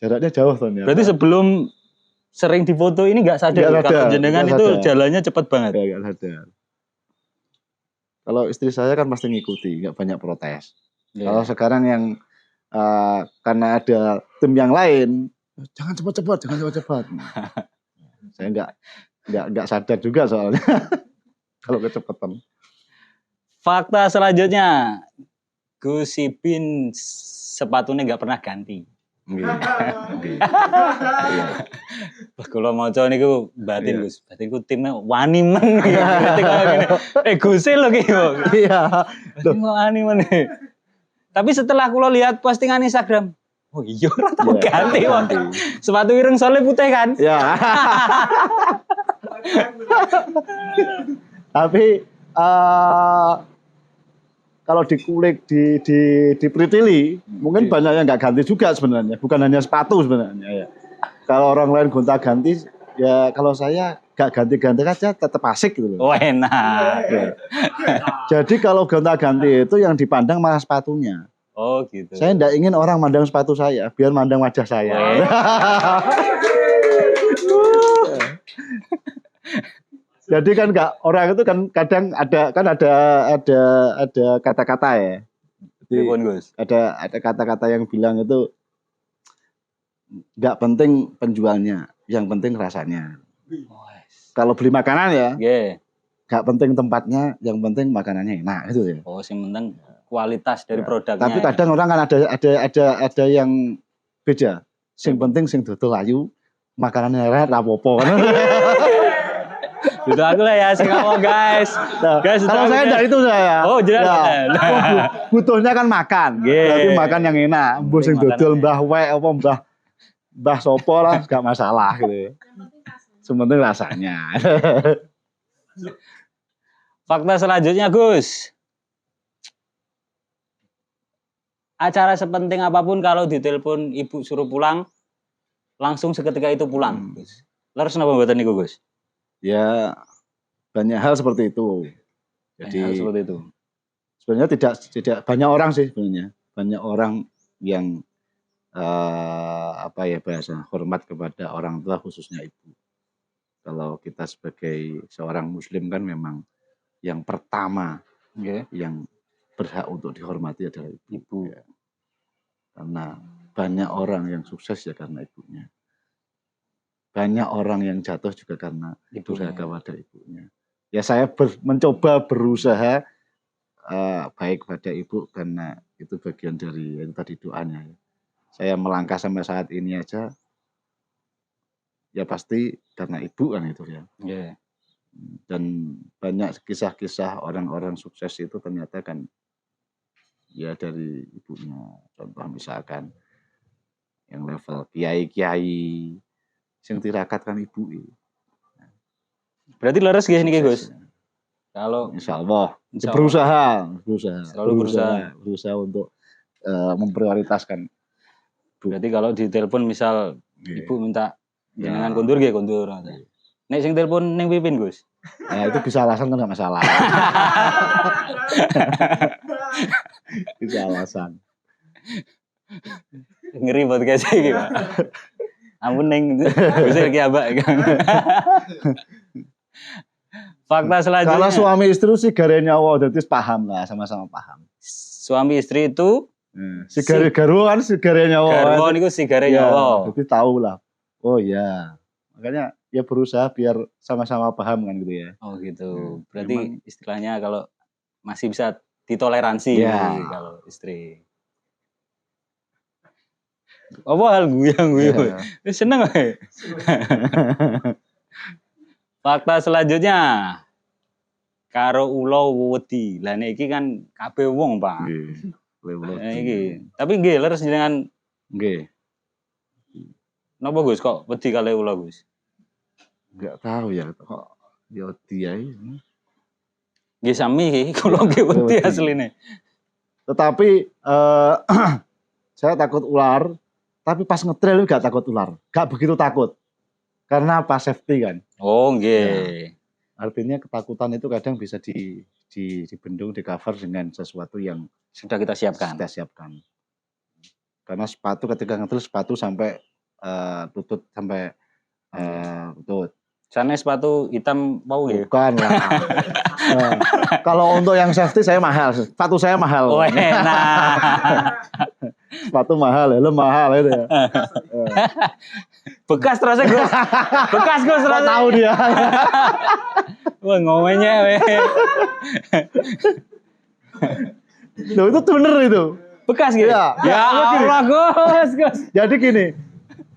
jaraknya jauh ternyata. Berarti sebelum sering difoto ini nggak sadar kalau jenengan itu jalannya cepat banget. Ya, nggak sadar. Kalau istri saya kan pasti ngikuti, nggak banyak protes. Kalau sekarang yang karena ada tim yang lain, jangan cepat. Saya nggak sadar juga soalnya kalau kecepatan. Fakta selanjutnya, Gus Ipin sepatunya nggak pernah ganti. Kalau mau coba niku batin Gus, batinku timnya wani men. Gus lo gitu. Iya. Wani men. Tapi setelah kulo lihat postingan Instagram, oh iya ora tau ganti kok. Sepatu ireng soalnya putih kan? Ya. Tapi kalau dikulik di pritili mungkin banyak yang nggak ganti juga sebenarnya, bukan hanya sepatu sebenarnya ya. Kalau orang lain gonta-ganti ya kalau saya nggak ganti-ganti aja tetap asik gitu loh. Oh enak. Ya. Jadi kalau gonta-ganti itu yang dipandang malah sepatunya. Oh gitu. Saya nggak ingin orang mandang sepatu saya, biar mandang wajah saya. Jadi kan nggak orang itu kan kadang ada kata-kata ya. Jadi, ada kata-kata yang bilang itu nggak penting penjualnya, yang penting rasanya. Kalau beli makanan ya, Gak penting tempatnya, yang penting makanannya enak gitu ya. Oh, sing penting kualitas dari produknya. Tapi kadang orang kan ada yang beda. Sing penting sing dodol ayu, makanannya enak rapopo kan. Itu aku lah ya sing ngomong guys. Nah, Guys, kalau saya enggak itu saya. Oh, jelas. Butuhnya kan makan. Tapi makan yang enak. Mbah sing dodol mbah wek apa mbah sopo lah enggak masalah gitu. Sementing rasanya. Fakta selanjutnya, Gus. Acara sepenting apapun kalau ditelepon ibu suruh pulang, langsung seketika itu pulang, Gus. Lalu kenapa mboten niku, Gus? Ya banyak hal seperti itu. Jadi hal seperti itu. Sebenarnya tidak banyak orang sih sebenarnya. Banyak orang yang bahasa hormat kepada orang tua khususnya ibu. Kalau kita sebagai seorang muslim kan memang yang pertama yang berhak untuk dihormati adalah ibu. Ya. Karena banyak orang yang sukses ya karena ibunya. Banyak orang yang jatuh juga karena durhaka pada ibunya. Ya saya mencoba berusaha baik pada ibu karena itu bagian dari itu tadi doanya. Saya melangkah sampai saat ini aja ya pasti karena ibu kan itu ya. Yeah. Dan banyak kisah-kisah orang-orang sukses itu ternyata kan ya dari ibunya. Contoh misalkan yang level kiai-kiai sing tirakat kan ibu. Berarti leres guys nih Gus. Kalau insya Allah berusaha untuk memprioritaskan. Berarti kalau ditelepon misal ibu minta jangan kondur nggih kondur. Nek sing telepon ning Pipin Gus. Nah itu bisa alasan kan enggak masalah. Bisa alasan. Ngeri podcast iki, Pak. Ampun ning Gus iki abak. Fakta selanjutnya. Kalau suami istri sih gare nyawa, jadi paham lah, sama-sama paham. Suami istri itu si garwo kan si gare nyawa. Garwo niku si gare nyawa. Jadi tahu lah. Oh iya. Makanya ya berusaha biar sama-sama paham kan gitu ya. Oh gitu. Berarti memang, istilahnya kalau masih bisa ditoleransi kalau istri. Apa hal guyang-guyang? Seneng ae. Fakta selanjutnya. Karo ula wedi. Lah nek iki kan kabeh wong, Pak. Nggih. Iki. Tapi nggih leres jenengan nggih. Napa Gus kok wedi kali ula Gus? Enggak tahu ya kok ya wedi ae. Nggih sami iki kula nggih wedi asline. Tetapi saya takut ular, tapi pas ngetrail enggak takut ular. Enggak begitu takut. Karena apa? Safety kan. Oh nggih. Ya. Artinya ketakutan itu kadang bisa dibendung, di cover dengan sesuatu yang sudah kita siapkan. Karena sepatu ketika ngetrail sepatu sampai lutut sampai lutut. Sana sepatu hitam mau ya? Bukan lah. Kalau untuk yang safety saya mahal. Sepatu saya mahal. Oh enak. Sepatu mahal, helm mahal itu ya. Bekas terusnya Gus. Bekas Gus terusnya. Tahu dia. Wah ngomongnya weh. Loh itu bener itu. Bekas gitu. Ya Allah Gus. Jadi gini.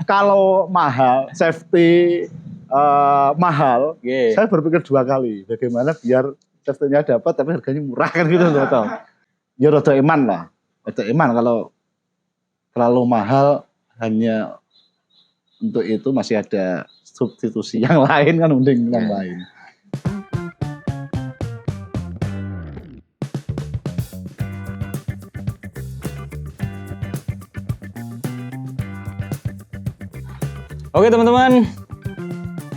Kalau mahal, safety mahal, saya berpikir 2 kali. Bagaimana biar safety-nya dapat tapi harganya murah kan gitu loh. Ya rada iman lah. Rada iman kalau terlalu mahal hanya untuk itu masih ada substitusi yang lain kan mending yang lain. Oke teman-teman,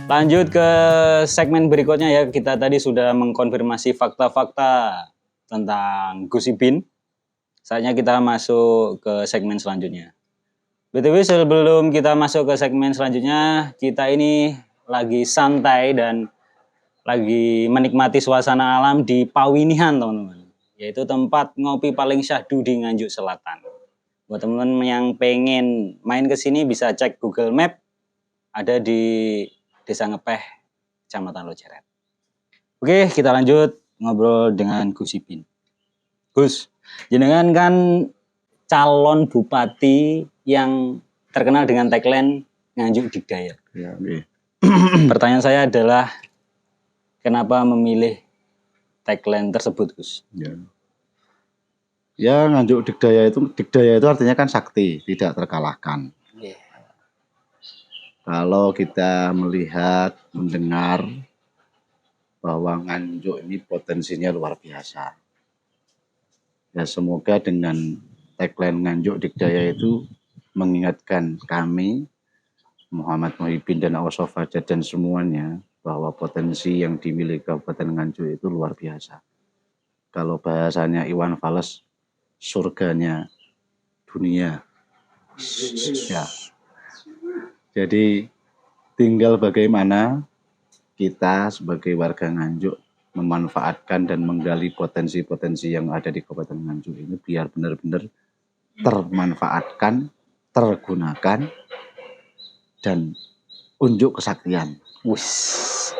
lanjut ke segmen berikutnya ya. Kita tadi sudah mengkonfirmasi fakta-fakta tentang Gus Ipin. Saatnya kita masuk ke segmen selanjutnya. BTW sebelum kita masuk ke segmen selanjutnya, kita ini lagi santai dan lagi menikmati suasana alam di Pawinihan teman-teman. Yaitu tempat ngopi paling syahdu di Nganjuk Selatan. Buat teman-teman yang pengen main ke sini bisa cek Google Map. Ada di Desa Ngepeh, Kecamatan Lojeret. Oke, kita lanjut ngobrol dengan Gus Ipin. Gus, jenengan kan calon bupati yang terkenal dengan tagline Nganjuk Digdaya. Ya, oke. Pertanyaan saya adalah kenapa memilih tagline tersebut, Gus? Ya. Ya, Nganjuk Digdaya itu artinya kan sakti, tidak terkalahkan. Kalau kita melihat, mendengar bahwa Nganjuk ini potensinya luar biasa. Ya, semoga dengan tagline Nganjuk Digdaya itu mengingatkan kami, Muhammad Muhyiddin dan Ausof Hajat dan semuanya, bahwa potensi yang dimiliki Kabupaten Nganjuk itu luar biasa. Kalau bahasanya Iwan Fals, surganya dunia. Ya. Jadi tinggal bagaimana kita sebagai warga Nganjuk memanfaatkan dan menggali potensi-potensi yang ada di Kabupaten Nganjuk ini biar benar-benar termanfaatkan, tergunakan, dan unjuk kesaktian. Wis,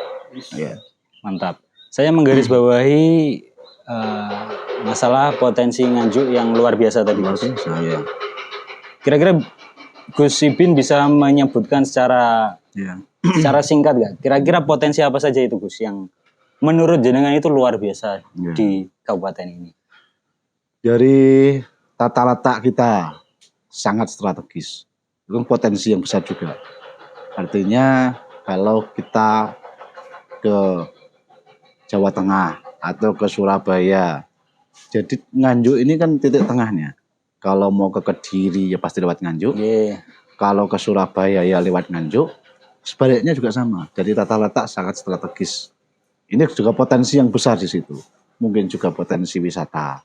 Ya. mantap. Saya menggarisbawahi masalah potensi Nganjuk yang luar biasa tadi, Gus. Saya. Kira-kira Gus Ipin bisa menyebutkan secara Ya. singkat nggak? Kira-kira potensi apa saja itu, Gus, yang menurut jenengan itu luar biasa Ya. di kabupaten ini? Dari tata letak kita sangat strategis. Itu potensi yang besar juga. Artinya kalau kita ke Jawa Tengah atau ke Surabaya, jadi Nganjuk ini kan titik tengahnya. Kalau mau ke Kediri ya pasti lewat Nganjuk. Yeah. Kalau ke Surabaya ya lewat Nganjuk. Sebaliknya juga sama. Jadi tata letak sangat strategis. Ini juga potensi yang besar di situ. Mungkin juga potensi wisata.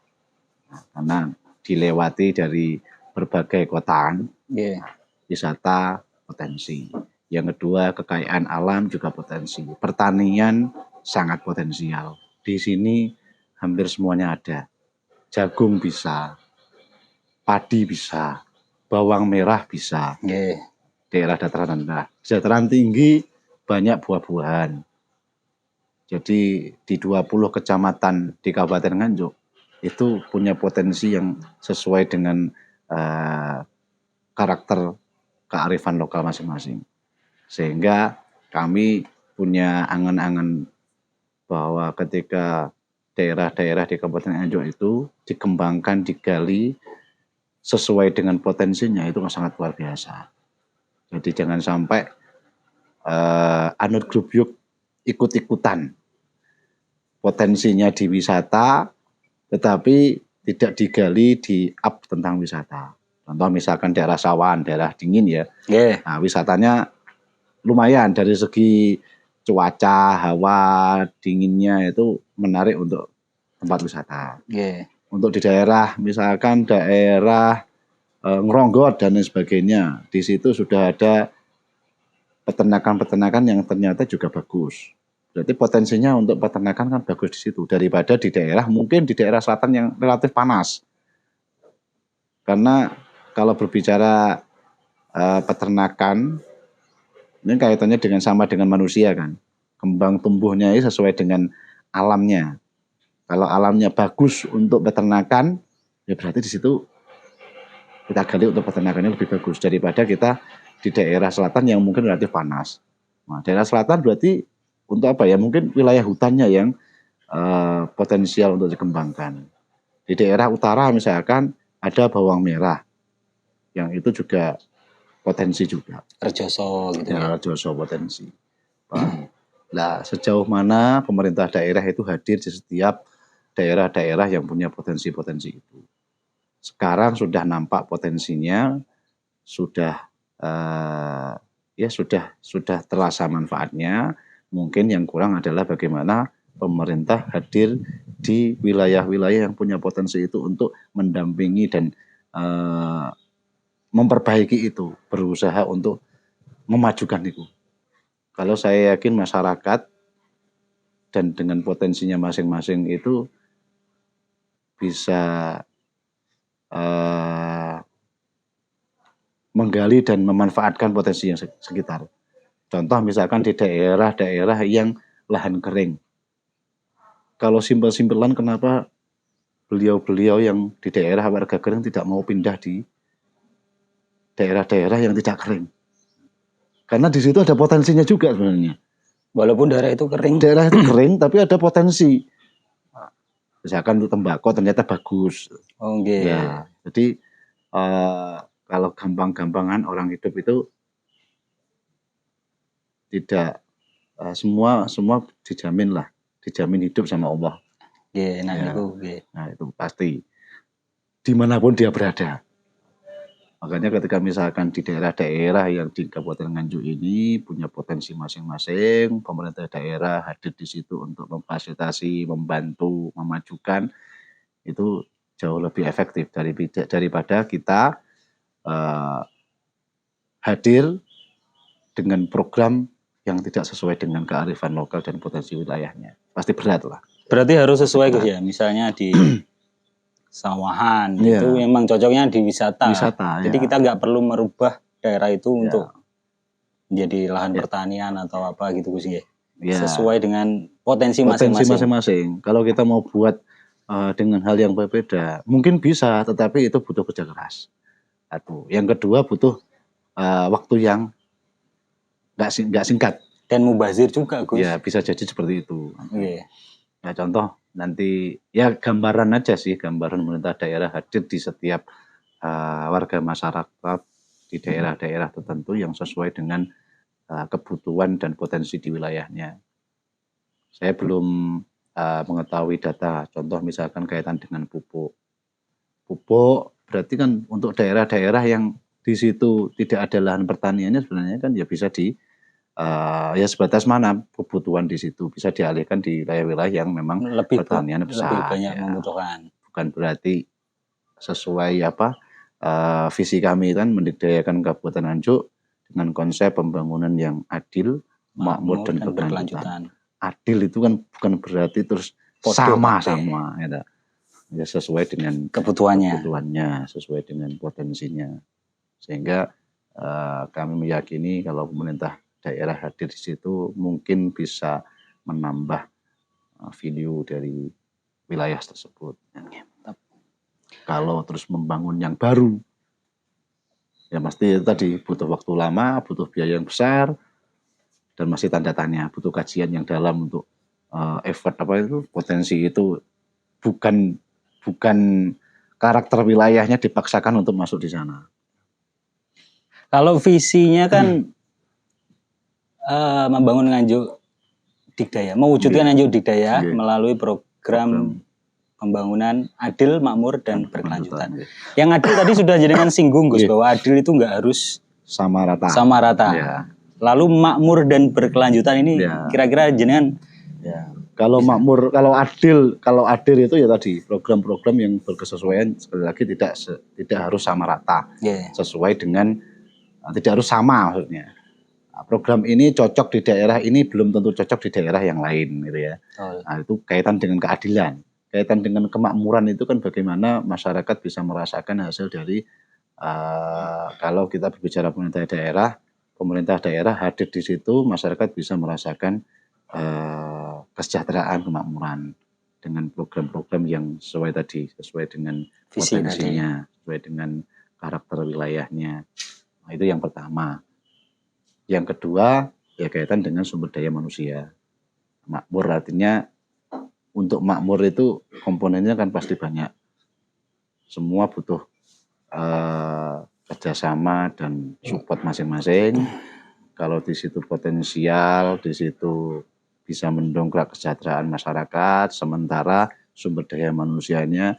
Nah, karena dilewati dari berbagai kota, Yeah. wisata potensi. Yang kedua kekayaan alam juga potensi. Pertanian sangat potensial. Di sini hampir semuanya ada. Jagung bisa, padi bisa, bawang merah bisa. Yeah. Daerah dataran rendah. Dataran tinggi banyak buah-buahan. Jadi di 20 kecamatan di Kabupaten Nganjuk itu punya potensi yang sesuai dengan karakter kearifan lokal masing-masing. Sehingga kami punya angan-angan bahwa ketika daerah-daerah di Kabupaten Nganjuk itu dikembangkan, digali sesuai dengan potensinya itu sangat luar biasa. Jadi jangan sampai anut grup yuk ikut-ikutan potensinya di wisata, tetapi tidak digali di up tentang wisata. Contoh misalkan daerah Sawan, daerah dingin ya. Yeah. Nah, wisatanya lumayan dari segi cuaca, hawa dinginnya itu menarik untuk tempat wisata. Yeah. Untuk di daerah misalkan daerah Ngeronggot dan lain sebagainya, di situ sudah ada peternakan-peternakan yang ternyata juga bagus. Berarti potensinya untuk peternakan kan bagus di situ daripada di daerah mungkin di daerah selatan yang relatif panas. Karena kalau berbicara peternakan ini kaitannya dengan sama dengan manusia kan. Kembang tumbuhnya ini sesuai dengan alamnya. Kalau alamnya bagus untuk peternakan, ya berarti di situ kita gali untuk peternakannya lebih bagus daripada kita di daerah selatan yang mungkin relatif panas. Nah, daerah selatan berarti untuk apa ya? Mungkin wilayah hutannya yang potensial untuk dikembangkan. Di daerah utara misalkan ada bawang merah, yang itu juga potensi juga. Rejoso gitu ya. Rejoso potensi. Nah, sejauh mana pemerintah daerah itu hadir di setiap daerah-daerah yang punya potensi-potensi itu. Sekarang sudah nampak potensinya, sudah sudah terasa manfaatnya. Mungkin yang kurang adalah bagaimana pemerintah hadir di wilayah-wilayah yang punya potensi itu untuk mendampingi dan memperbaiki itu, berusaha untuk memajukan itu. Kalau saya yakin masyarakat dan dengan potensinya masing-masing itu bisa menggali dan memanfaatkan potensi yang sekitar. Contoh misalkan di daerah-daerah yang lahan kering. kalau simpel-simpelan kenapa beliau-beliau yang di daerah warga kering tidak mau pindah di daerah-daerah yang tidak kering. Karena di situ ada potensinya juga sebenarnya. Walaupun daerah itu kering. Daerah itu kering tapi ada potensi. Misalkan untuk tembakau ternyata bagus. Oh, okay. Ya, jadi kalau gampang-gampangan orang hidup itu tidak semua dijamin hidup sama Allah. Yeah, Nah itu pasti dimanapun dia berada. Makanya ketika misalkan di daerah-daerah yang di Kabupaten Nganjuk ini punya potensi masing-masing, pemerintah daerah hadir di situ untuk memfasilitasi, membantu, memajukan, itu jauh lebih efektif daripada kita hadir dengan program yang tidak sesuai dengan kearifan lokal dan potensi wilayahnya. Pasti berat lah. Berarti harus sesuai Gus ya, misalnya di sawahan itu memang cocoknya di wisata. Jadi kita nggak perlu merubah daerah itu untuk menjadi lahan pertanian atau apa gitu Gus ya. Sesuai dengan potensi masing-masing. Kalau kita mau buat dengan hal yang berbeda, mungkin bisa, tetapi itu butuh kerja keras. Satu. Yang kedua butuh waktu yang nggak singkat. Dan mubazir juga Gus. Ya bisa jadi seperti itu. Ya, contoh nanti ya gambaran aja sih, gambaran pemerintah daerah hadir di setiap warga masyarakat di daerah-daerah tertentu yang sesuai dengan kebutuhan dan potensi di wilayahnya. Saya belum mengetahui data, contoh misalkan kaitan dengan pupuk. Pupuk berarti kan untuk daerah-daerah yang di situ tidak ada lahan pertaniannya sebenarnya kan ya bisa ya sebatas mana kebutuhan di situ bisa dialihkan di wilayah-wilayah yang memang pertanian besar. Lebih banyak membutuhkan. Bukan berarti sesuai visi kami kan mendikdayakan Kabupaten Nganjuk dengan konsep pembangunan yang adil, makmur dan berkelanjutan. Adil itu kan bukan berarti terus sama-sama, ya sesuai dengan kebutuhannya, sesuai dengan potensinya. Sehingga kami meyakini kalau pemerintah daerah hadir di situ mungkin bisa menambah value dari wilayah tersebut. Kalau terus membangun yang baru, ya pasti tadi butuh waktu lama, butuh biaya yang besar, dan masih tanda tanya, butuh kajian yang dalam untuk effort potensi itu bukan karakter wilayahnya dipaksakan untuk masuk di sana. Kalau visinya kan membangun Nganjuk Dikdaya, mewujudkan Nganjuk Dikdaya melalui program pembangunan adil, makmur dan berkelanjutan. Yang adil tadi sudah jenengan singgung Gus bahwa adil itu nggak harus sama rata. Lalu makmur dan berkelanjutan ini kira-kira jenengan kalau makmur, kalau adil itu ya tadi program-program yang berkesesuaian, sekali lagi tidak harus sama rata. Sesuai dengan tidak harus sama maksudnya. Program ini cocok di daerah ini belum tentu cocok di daerah yang lain gitu ya. Nah, itu kaitan dengan keadilan, kaitan dengan kemakmuran itu kan bagaimana masyarakat bisa merasakan hasil dari kalau kita berbicara pemerintah daerah hadir di situ, masyarakat bisa merasakan kesejahteraan, kemakmuran dengan program-program yang sesuai dengan potensinya, sesuai dengan karakter wilayahnya. Nah, itu yang pertama. Yang kedua, ya kaitan dengan sumber daya manusia. Makmur artinya, untuk makmur itu komponennya kan pasti banyak. Semua butuh kerjasama dan support masing-masing. Kalau di situ potensial, di situ bisa mendongkrak kesejahteraan masyarakat, sementara sumber daya manusianya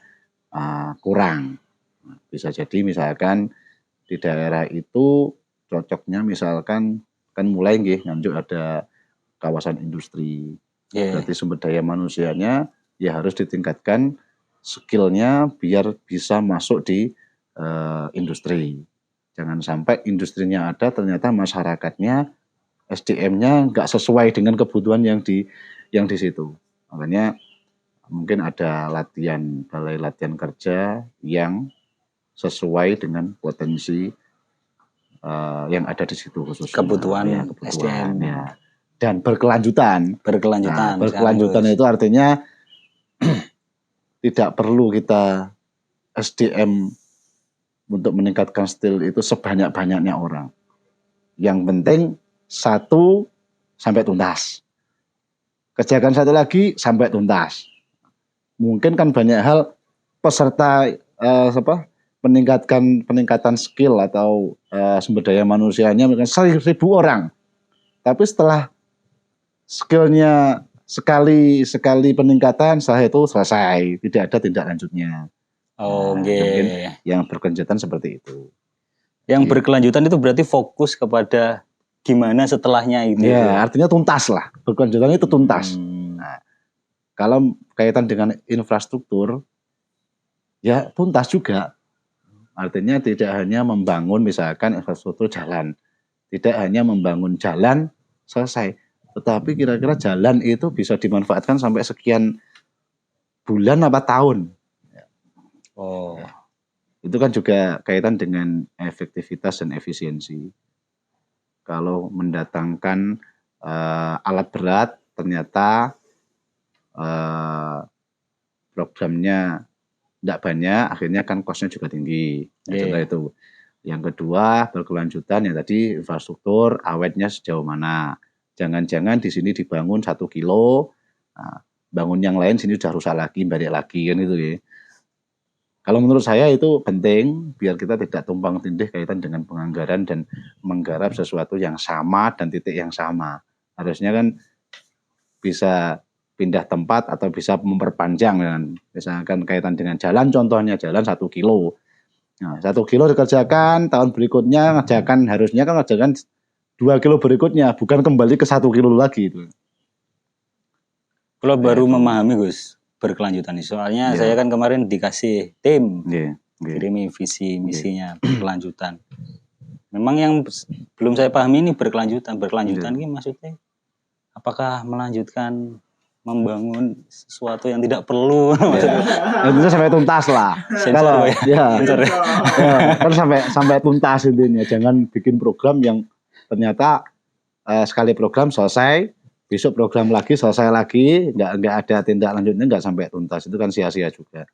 kurang. Bisa jadi misalkan di daerah itu cocoknya misalkan kan mulai Nganjuk ada kawasan industri. Berarti sumber daya manusianya ya harus ditingkatkan skillnya biar bisa masuk di industri. Jangan sampai industrinya ada ternyata masyarakatnya SDM-nya nggak sesuai dengan kebutuhan yang di situ. Makanya mungkin ada balai latihan kerja yang sesuai dengan potensi yang ada di situ khususnya kebutuhan SDM dan berkelanjutan. Berkelanjutan itu artinya tidak perlu kita SDM untuk meningkatkan skill itu sebanyak-banyaknya orang. Yang penting satu sampai tuntas. Kerjakan satu lagi sampai tuntas. Mungkin kan banyak hal peserta peningkatan skill atau sumber daya manusianya mungkin 1.000 orang. Tapi setelah skillnya sekali peningkatan, setelah itu selesai, tidak ada tindak lanjutnya. Mungkin yang berkelanjutan seperti itu. Yang berkelanjutan itu berarti fokus kepada gimana setelahnya itu. Ya, artinya tuntas lah. Berkelanjutan itu tuntas. Nah, kalau kaitan dengan infrastruktur, ya tuntas juga. Artinya tidak hanya membangun misalkan infrastruktur jalan, tidak hanya membangun jalan selesai, tetapi kira-kira jalan itu bisa dimanfaatkan sampai sekian bulan apa tahun. Itu kan juga kaitan dengan efektivitas dan efisiensi. Kalau mendatangkan alat berat, ternyata programnya tidak banyak, akhirnya kan kosnya juga tinggi. Contoh itu. Yang kedua, berkelanjutan yang tadi infrastruktur, awetnya sejauh mana. Jangan-jangan di sini dibangun 1 kilo, nah, bangun yang lain sini sudah rusak lagi, balik lagi kan itu ya. Kalau menurut saya itu penting biar kita tidak tumpang tindih kaitan dengan penganggaran dan menggarap sesuatu yang sama dan titik yang sama. Harusnya kan bisa pindah tempat atau bisa memperpanjang kan. Misalkan kaitan dengan jalan, contohnya jalan 1 kilo. Nah, 1 kilo dikerjakan, tahun berikutnya harusnya kan ngerjakan 2 kilo berikutnya, bukan kembali ke 1 kilo lagi itu. Kalau baru memahami Gus berkelanjutan, soalnya saya kan kemarin dikasih tim, kirimi visi misinya berkelanjutan. Memang yang belum saya pahami ini berkelanjutan ini maksudnya apakah melanjutkan membangun sesuatu yang tidak perlu? Itu sampai tuntas lah. Kalau kan sampai tuntas intinya. Jangan bikin program yang ternyata sekali program selesai, besok program lagi selesai lagi, nggak ada tindak lanjutnya, nggak sampai tuntas. Itu kan sia-sia juga.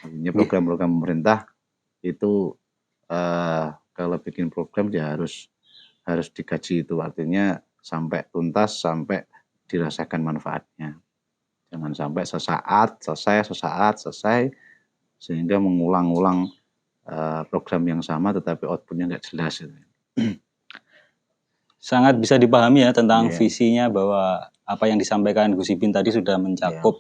Ini program-program pemerintah itu kalau bikin program ya harus dikaji itu, artinya sampai tuntas, sampai dirasakan manfaatnya. Jangan sampai sesaat selesai, sehingga mengulang-ulang program yang sama tetapi outputnya nggak jelas. Sangat bisa dipahami ya tentang visinya, bahwa apa yang disampaikan Gus Ipin tadi sudah mencakup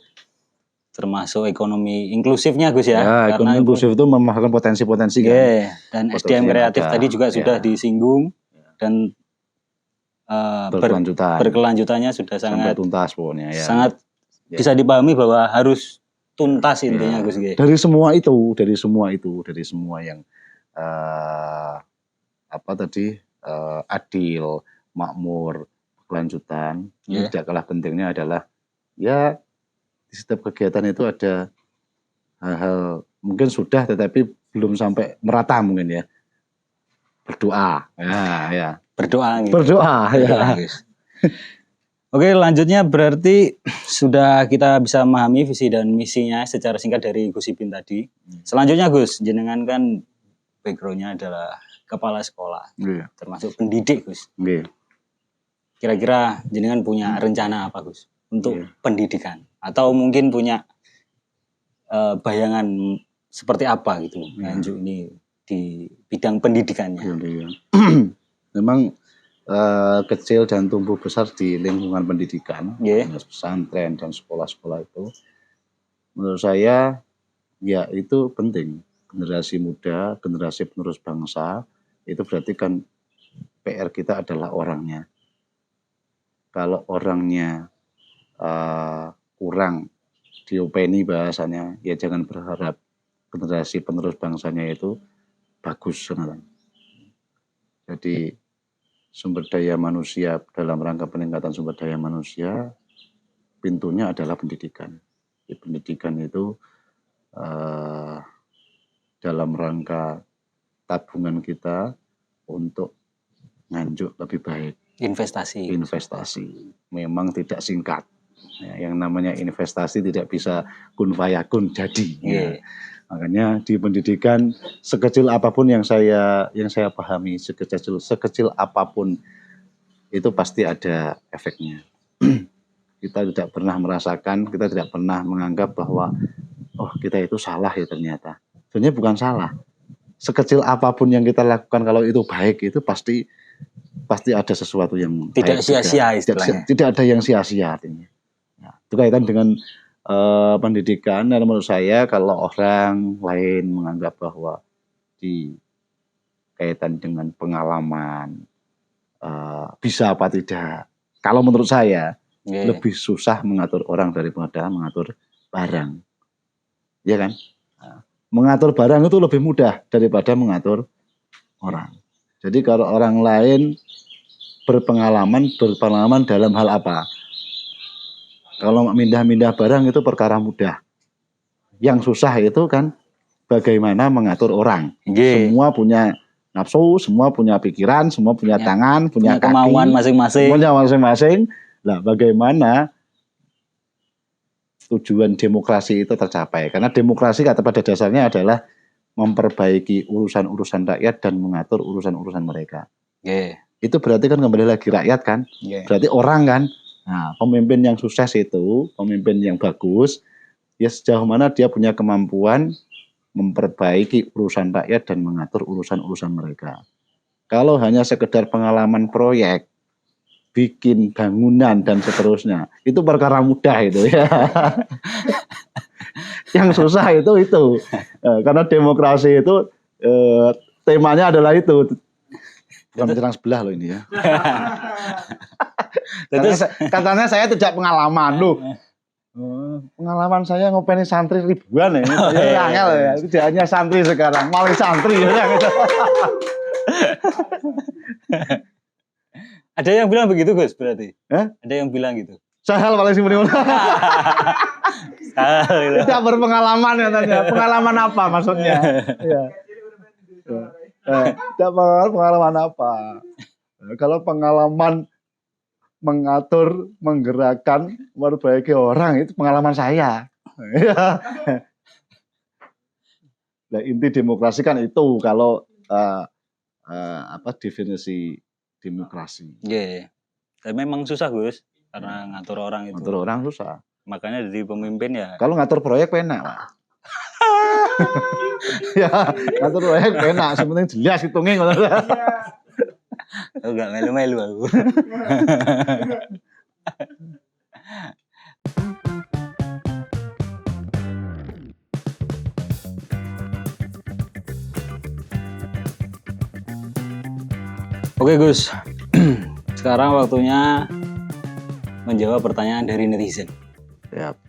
termasuk ekonomi inklusifnya Gus ya. Karena ekonomi inklusif itu memanfaatkan potensi-potensi kan. Dan SDM kreatif tadi juga sudah disinggung dan berkelanjutannya sudah sangat sampai tuntas pokoknya ya. Sangat bisa dipahami bahwa harus tuntas intinya Gus. Dari semua yang adil, makmur, kelanjutan. Yang tidak kalah pentingnya adalah ya di setiap kegiatan itu ada hal-hal mungkin sudah tetapi belum sampai merata mungkin ya. Berdoa. Berdoa gitu. Berdoa ya. Oke, lanjutnya berarti sudah kita bisa memahami visi dan misinya secara singkat dari Gus Ipin tadi. Selanjutnya Gus, jenengan kan background-nya adalah kepala sekolah, termasuk pendidik Gus. Kira-kira jenengan punya rencana apa Gus untuk pendidikan? Atau mungkin punya bayangan seperti apa gitu lanjut ini di bidang pendidikannya? Memang kecil dan tumbuh besar di lingkungan pendidikan, pesantren dan sekolah-sekolah itu, menurut saya ya itu penting. Generasi muda, generasi penerus bangsa, itu berarti kan PR kita adalah orangnya. Kalau orangnya kurang diopeni bahasanya, ya jangan berharap generasi penerus bangsanya itu bagus sebenarnya. Jadi sumber daya manusia, dalam rangka peningkatan sumber daya manusia, pintunya adalah pendidikan. Pendidikan itu dalam rangka tabungan kita untuk nganjuk lebih baik. Investasi. Memang tidak singkat. Ya, yang namanya investasi tidak bisa kun fayakun jadi. Iya. Ya. Makanya di pendidikan sekecil apapun yang saya pahami, sekecil apapun itu pasti ada efeknya. Kita tidak pernah merasakan, kita tidak pernah menganggap bahwa oh kita itu salah ya ternyata. Sebenarnya bukan salah. Sekecil apapun yang kita lakukan kalau itu baik itu pasti ada sesuatu yang Tidak baik sia-sia juga. istilahnya. Tidak ada yang sia-sia artinya. Ya, itu kaitan dengan pendidikan dan menurut saya kalau orang lain menganggap bahwa di kaitan dengan pengalaman bisa apa tidak. Kalau menurut saya lebih susah mengatur orang daripada mengatur barang. Ya kan? Mengatur barang itu lebih mudah daripada mengatur orang. Jadi kalau orang lain berpengalaman dalam hal apa? Kalau mindah-mindah barang itu perkara mudah. Yang susah itu kan bagaimana mengatur orang. Semua punya nafsu, semua punya pikiran, semua punya tangan, punya kaki, kemauan masing-masing. Punya masing-masing. Nah, bagaimana tujuan demokrasi itu tercapai? Karena demokrasi kata pada dasarnya adalah memperbaiki urusan-urusan rakyat dan mengatur urusan-urusan mereka. Itu berarti kan kembali lagi rakyat kan? Berarti orang kan? Nah, pemimpin yang sukses itu, pemimpin yang bagus, ya sejauh mana dia punya kemampuan memperbaiki urusan rakyat dan mengatur urusan-urusan mereka. Kalau hanya sekedar pengalaman proyek, bikin bangunan dan seterusnya, itu perkara mudah itu ya. Yang susah itu. Karena demokrasi itu temanya adalah itu. Bukan menyerang sebelah loh ini ya. Katanya saya tidak pengalaman loh. Pengalaman saya ngopeni santri ribuan ya. Ya. Tidak hanya santri sekarang, malah santri ya. Ada yang bilang begitu Gus berarti? Ada yang bilang gitu. Sahal paling simpulnya. Tidak berpengalaman katanya. Pengalaman apa maksudnya? Ya. Tidak pengalaman apa? Kalau pengalaman mengatur, menggerakkan, memperbaiki orang itu pengalaman saya. Nah, inti demokrasi kan itu kalau definisi demokrasi. Iya. Tapi memang susah Gus karena ngatur orang itu. Ngatur orang susah. Makanya jadi pemimpin ya. Kalau ngatur proyek enak, Pak. Ya, ngatur proyek enak, sebenarnya jelas hitungnya ngono. Enggak melu-melu aku. Oke Gus, sekarang waktunya menjawab pertanyaan dari netizen. Siap.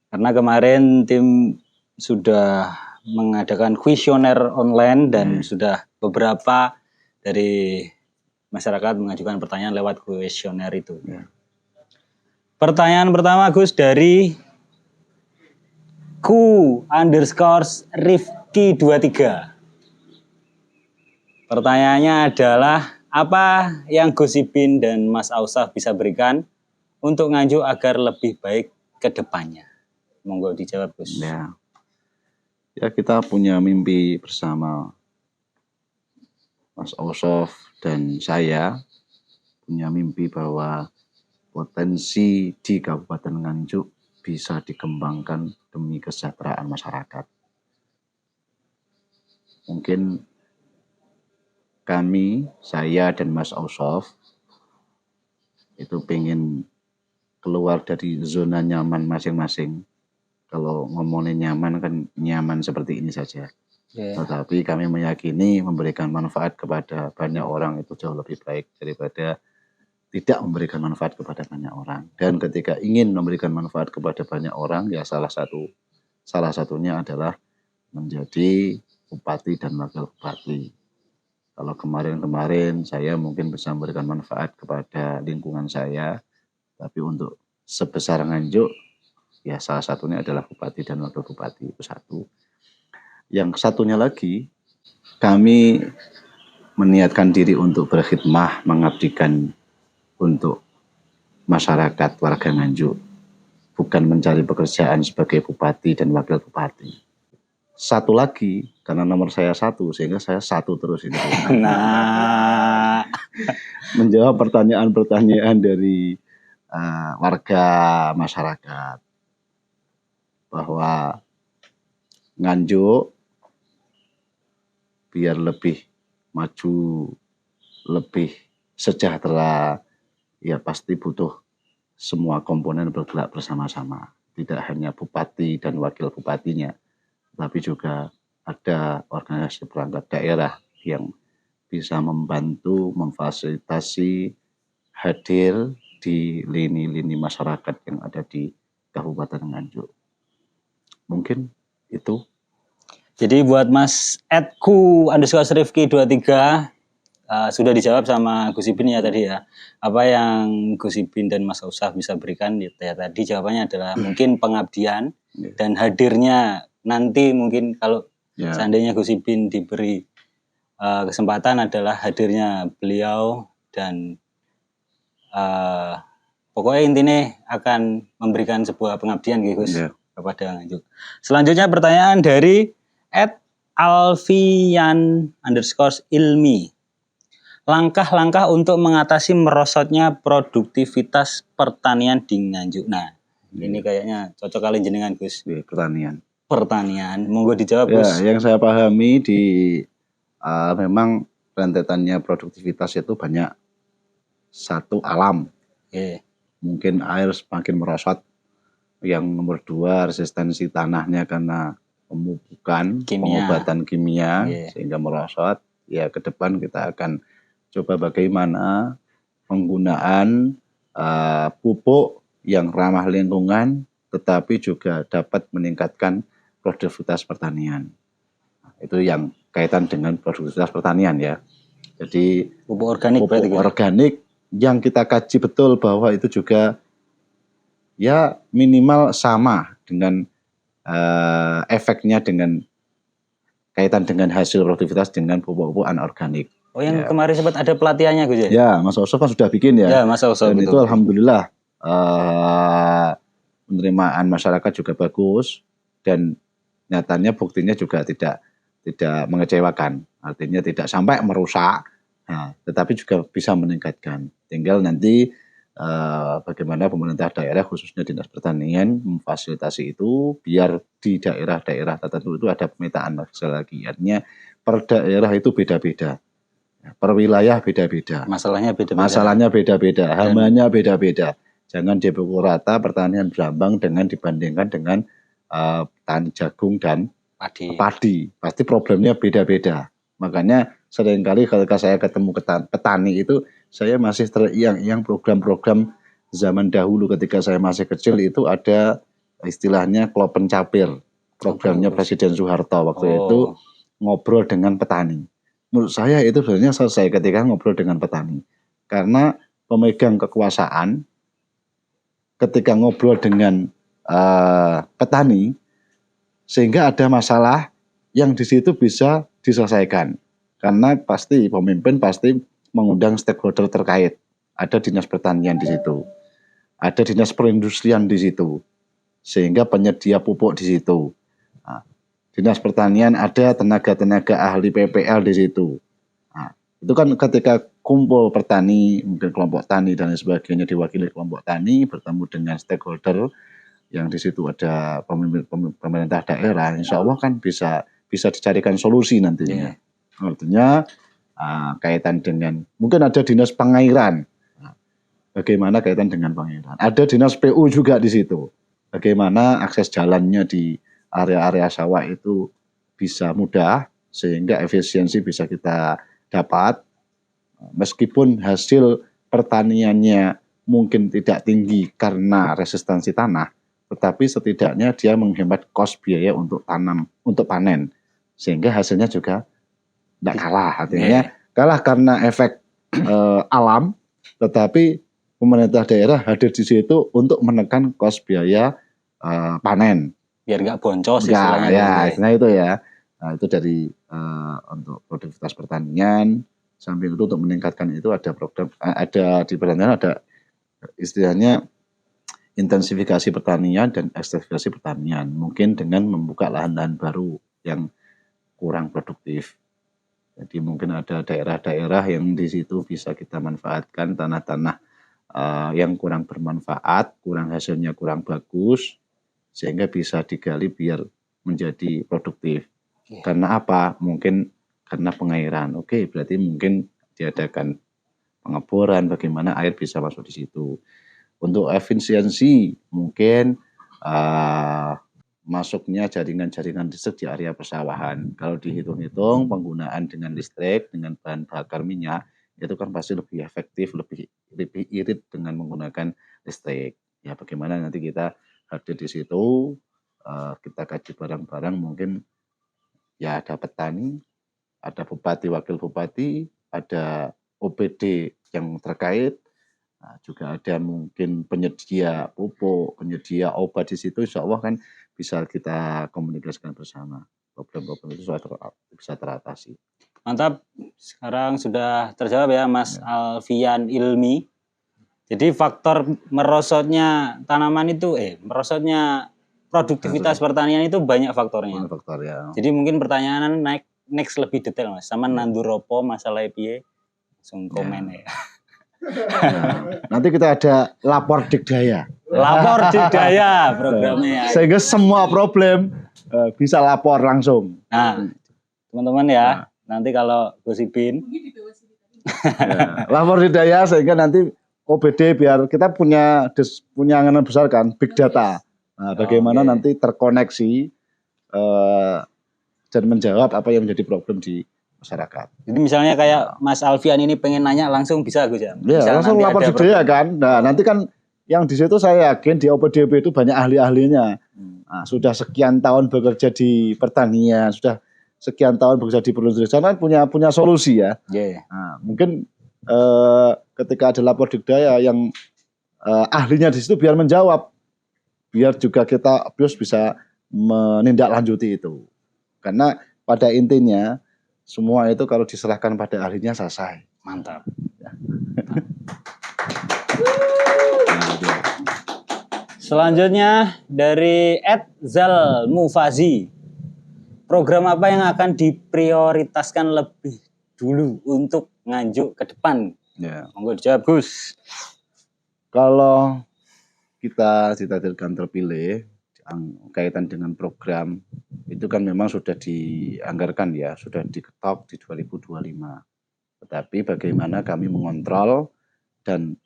Karena kemarin tim sudah mengadakan kuesioner online dan sudah beberapa dari masyarakat mengajukan pertanyaan lewat kuesioner itu. Pertanyaan pertama Gus dari Q_Rifki23. Pertanyaannya adalah apa yang Gus Ibin dan Mas Ausaf bisa berikan untuk Nganjuk agar lebih baik ke depannya? Monggo dijawab Gus. Ya, kita punya mimpi bersama Mas Ausaf dan saya punya mimpi bahwa potensi di Kabupaten Nganjuk bisa dikembangkan demi kesejahteraan masyarakat. Mungkin kami, saya dan Mas Ausaf itu pengen keluar dari zona nyaman masing-masing. Kalau ngomongin nyaman kan nyaman seperti ini saja. Tetapi kami meyakini memberikan manfaat kepada banyak orang itu jauh lebih baik daripada tidak memberikan manfaat kepada banyak orang. Dan ketika ingin memberikan manfaat kepada banyak orang, ya salah satunya adalah menjadi bupati dan wakil bupati. Kalau kemarin saya mungkin bisa memberikan manfaat kepada lingkungan saya, tapi untuk sebesar Nganjuk, ya salah satunya adalah bupati dan wakil bupati, itu satu. Yang satunya lagi, kami meniatkan diri untuk berkhidmah, mengabdikan untuk masyarakat warga Nganjuk. bukan mencari pekerjaan sebagai bupati dan wakil bupati. Satu lagi, karena nomor saya 1, sehingga saya 1 terus ini. Nah, Menjawab pertanyaan-pertanyaan dari warga masyarakat bahwa Nganjuk biar lebih maju, lebih sejahtera, ya pasti butuh semua komponen bergerak bersama-sama. Tidak hanya bupati dan wakil bupatinya, tapi juga ada organisasi perangkat daerah yang bisa membantu, memfasilitasi, hadir di lini-lini masyarakat yang ada di Kabupaten Nganjuk. Mungkin itu. jadi buat Mas @ku_Rifki23 sudah dijawab sama Gus Ipin ya tadi ya. Apa yang Gus Ipin dan Mas Ausaf bisa berikan ya tadi jawabannya adalah mungkin pengabdian dan hadirnya nanti mungkin kalau seandainya Gus Ipin diberi kesempatan adalah hadirnya beliau dan pokoknya intinya akan memberikan sebuah pengabdian gitu Gus kepada Nganjuk. Selanjutnya pertanyaan dari @alfian_ilmi. Langkah-langkah untuk mengatasi merosotnya produktivitas pertanian di Nganjuk. Nah, ini kayaknya cocok kali jenengan Gus. Pertanian. Monggo dijawab Gus. Ya, yang saya pahami di memang rentetannya produktivitas itu banyak. Satu, alam. Mungkin air semakin merosot. Yang nomor 2, resistensi tanahnya karena pemupukan, pengobatan kimia sehingga merosot. Ya, ke depan kita akan coba bagaimana penggunaan pupuk yang ramah lingkungan tetapi juga dapat meningkatkan produktivitas pertanian. Itu yang kaitan dengan produktivitas pertanian ya. Jadi pupuk organik organik yang kita kaji betul bahwa itu juga ya minimal sama dengan efeknya dengan kaitan dengan hasil produktivitas dengan pupuk-pupuk anorganik. Oh yang kemarin sempat ada pelatihannya Gus ya? Ya, Mas Ausaf kan sudah bikin ya. Ya, Mas Ausaf. Dan itu alhamdulillah penerimaan masyarakat juga bagus dan nyatanya buktinya juga tidak mengecewakan. Artinya tidak sampai merusak, tetapi juga bisa meningkatkan. Tinggal nanti bagaimana pemerintah daerah khususnya Dinas Pertanian memfasilitasi itu biar di daerah-daerah tertentu itu ada pemetaan lagi. Artinya per daerah itu beda-beda. Per wilayah beda-beda. Masalahnya beda-beda. Hamanya beda-beda. Jangan dipukul rata pertanian Brambang dengan dibandingkan dengan tani jagung dan padi. Pasti problemnya beda-beda. Makanya seringkali kalau saya ketemu petani itu saya masih teriang-iang program-program zaman dahulu ketika saya masih kecil itu ada istilahnya klub pencapir. Programnya Presiden Soeharto waktu itu ngobrol dengan petani. Menurut saya itu sebenarnya selesai ketika ngobrol dengan petani. Karena pemegang kekuasaan ketika ngobrol dengan petani sehingga ada masalah yang di situ bisa diselesaikan. Karena pasti pemimpin pasti mengundang stakeholder terkait. Ada dinas pertanian di situ. Ada dinas perindustrian di situ. Sehingga penyedia pupuk di situ. Nah, dinas pertanian ada tenaga-tenaga ahli PPL di situ. Nah, itu kan ketika kumpul petani, mungkin kelompok tani dan sebagainya diwakili kelompok tani bertemu dengan stakeholder yang di situ ada pemerintah daerah, insya Allah kan bisa dicarikan solusi nantinya. Artinya kaitan dengan mungkin ada dinas pengairan. Bagaimana kaitan dengan pengairan? Ada dinas PU juga di situ. Bagaimana akses jalannya di area-area sawah itu bisa mudah sehingga efisiensi bisa kita dapat. Meskipun hasil pertaniannya mungkin tidak tinggi karena resistensi tanah, tetapi setidaknya dia menghemat kos biaya untuk tanam, untuk panen. Sehingga hasilnya juga tidak kalah, artinya kalah karena efek alam, tetapi pemerintah daerah hadir di situ untuk menekan kos biaya panen. Biar nggak boncos istilahnya. Ya, istilahnya itu ya. Nah, itu dari untuk produktivitas pertanian. Samping itu untuk meningkatkan itu ada program, ada di pertanian ada istilahnya intensifikasi pertanian dan ekstensifikasi pertanian. Mungkin dengan membuka lahan-lahan baru yang kurang produktif. Jadi mungkin ada daerah-daerah yang di situ bisa kita manfaatkan tanah-tanah yang kurang bermanfaat, kurang hasilnya kurang bagus, sehingga bisa digali biar menjadi produktif. Karena apa? Mungkin karena pengairan. Oke, berarti mungkin diadakan pengeboran, bagaimana air bisa masuk di situ. Untuk efisiensi mungkin masuknya jaringan-jaringan listrik di area persawahan. Kalau dihitung-hitung penggunaan dengan listrik, dengan bahan bakar minyak, itu kan pasti lebih efektif, lebih irit dengan menggunakan listrik. Ya bagaimana nanti kita hadir di situ, kita kaji bareng-bareng, mungkin ya ada petani, ada bupati, wakil bupati, ada OPD yang terkait, juga ada mungkin penyedia pupuk, penyedia obat di situ, insya Allah kan bisa kita komunikasikan bersama. Problem-problem itu bisa teratasi. Mantap, sekarang sudah terjawab ya Mas Alfian Ilmi. Jadi faktor merosotnya tanaman itu, merosotnya produktivitas pertanian itu banyak faktornya. Faktor ya. Jadi mungkin pertanyaan next lebih detail Mas, sama nandur opo masalah piye, langsung komen ya. Nanti kita ada lapor Digdaya. Lapor Digdaya programnya. Sehingga semua problem bisa lapor langsung. Nah, teman-teman ya, nanti kalau gosipin. Lapor Digdaya sehingga nanti OBD biar kita punya angan besar kan, big data. Nah, bagaimana nanti terkoneksi dan menjawab apa yang menjadi problem di masyarakat. Jadi misalnya kayak Mas Alfian ini pengen nanya langsung bisa Gus ya? Iya, langsung lapor Digdaya kan. Nah, nanti kan yang di situ saya yakin di OPDB itu banyak ahli-ahlinya. Nah, sudah sekian tahun bekerja di pertanian, sudah sekian tahun bekerja di perundingan, kan punya solusi ya. Nah, mungkin ketika ada lapor Digdaya yang ahlinya di situ biar menjawab, biar juga kita bisa menindaklanjuti itu. Karena pada intinya semua itu kalau diserahkan pada ahlinya selesai. Mantap. Ya. Selanjutnya dari @zal Mufazi. Program apa yang akan diprioritaskan lebih dulu untuk Nganjuk ke depan? Ya. Monggo dijawab Gus. Kalau kita ditakdirkan terpilih kaitan dengan program itu kan memang sudah dianggarkan ya, sudah diketok di 2025. Tetapi bagaimana kami mengontrol dan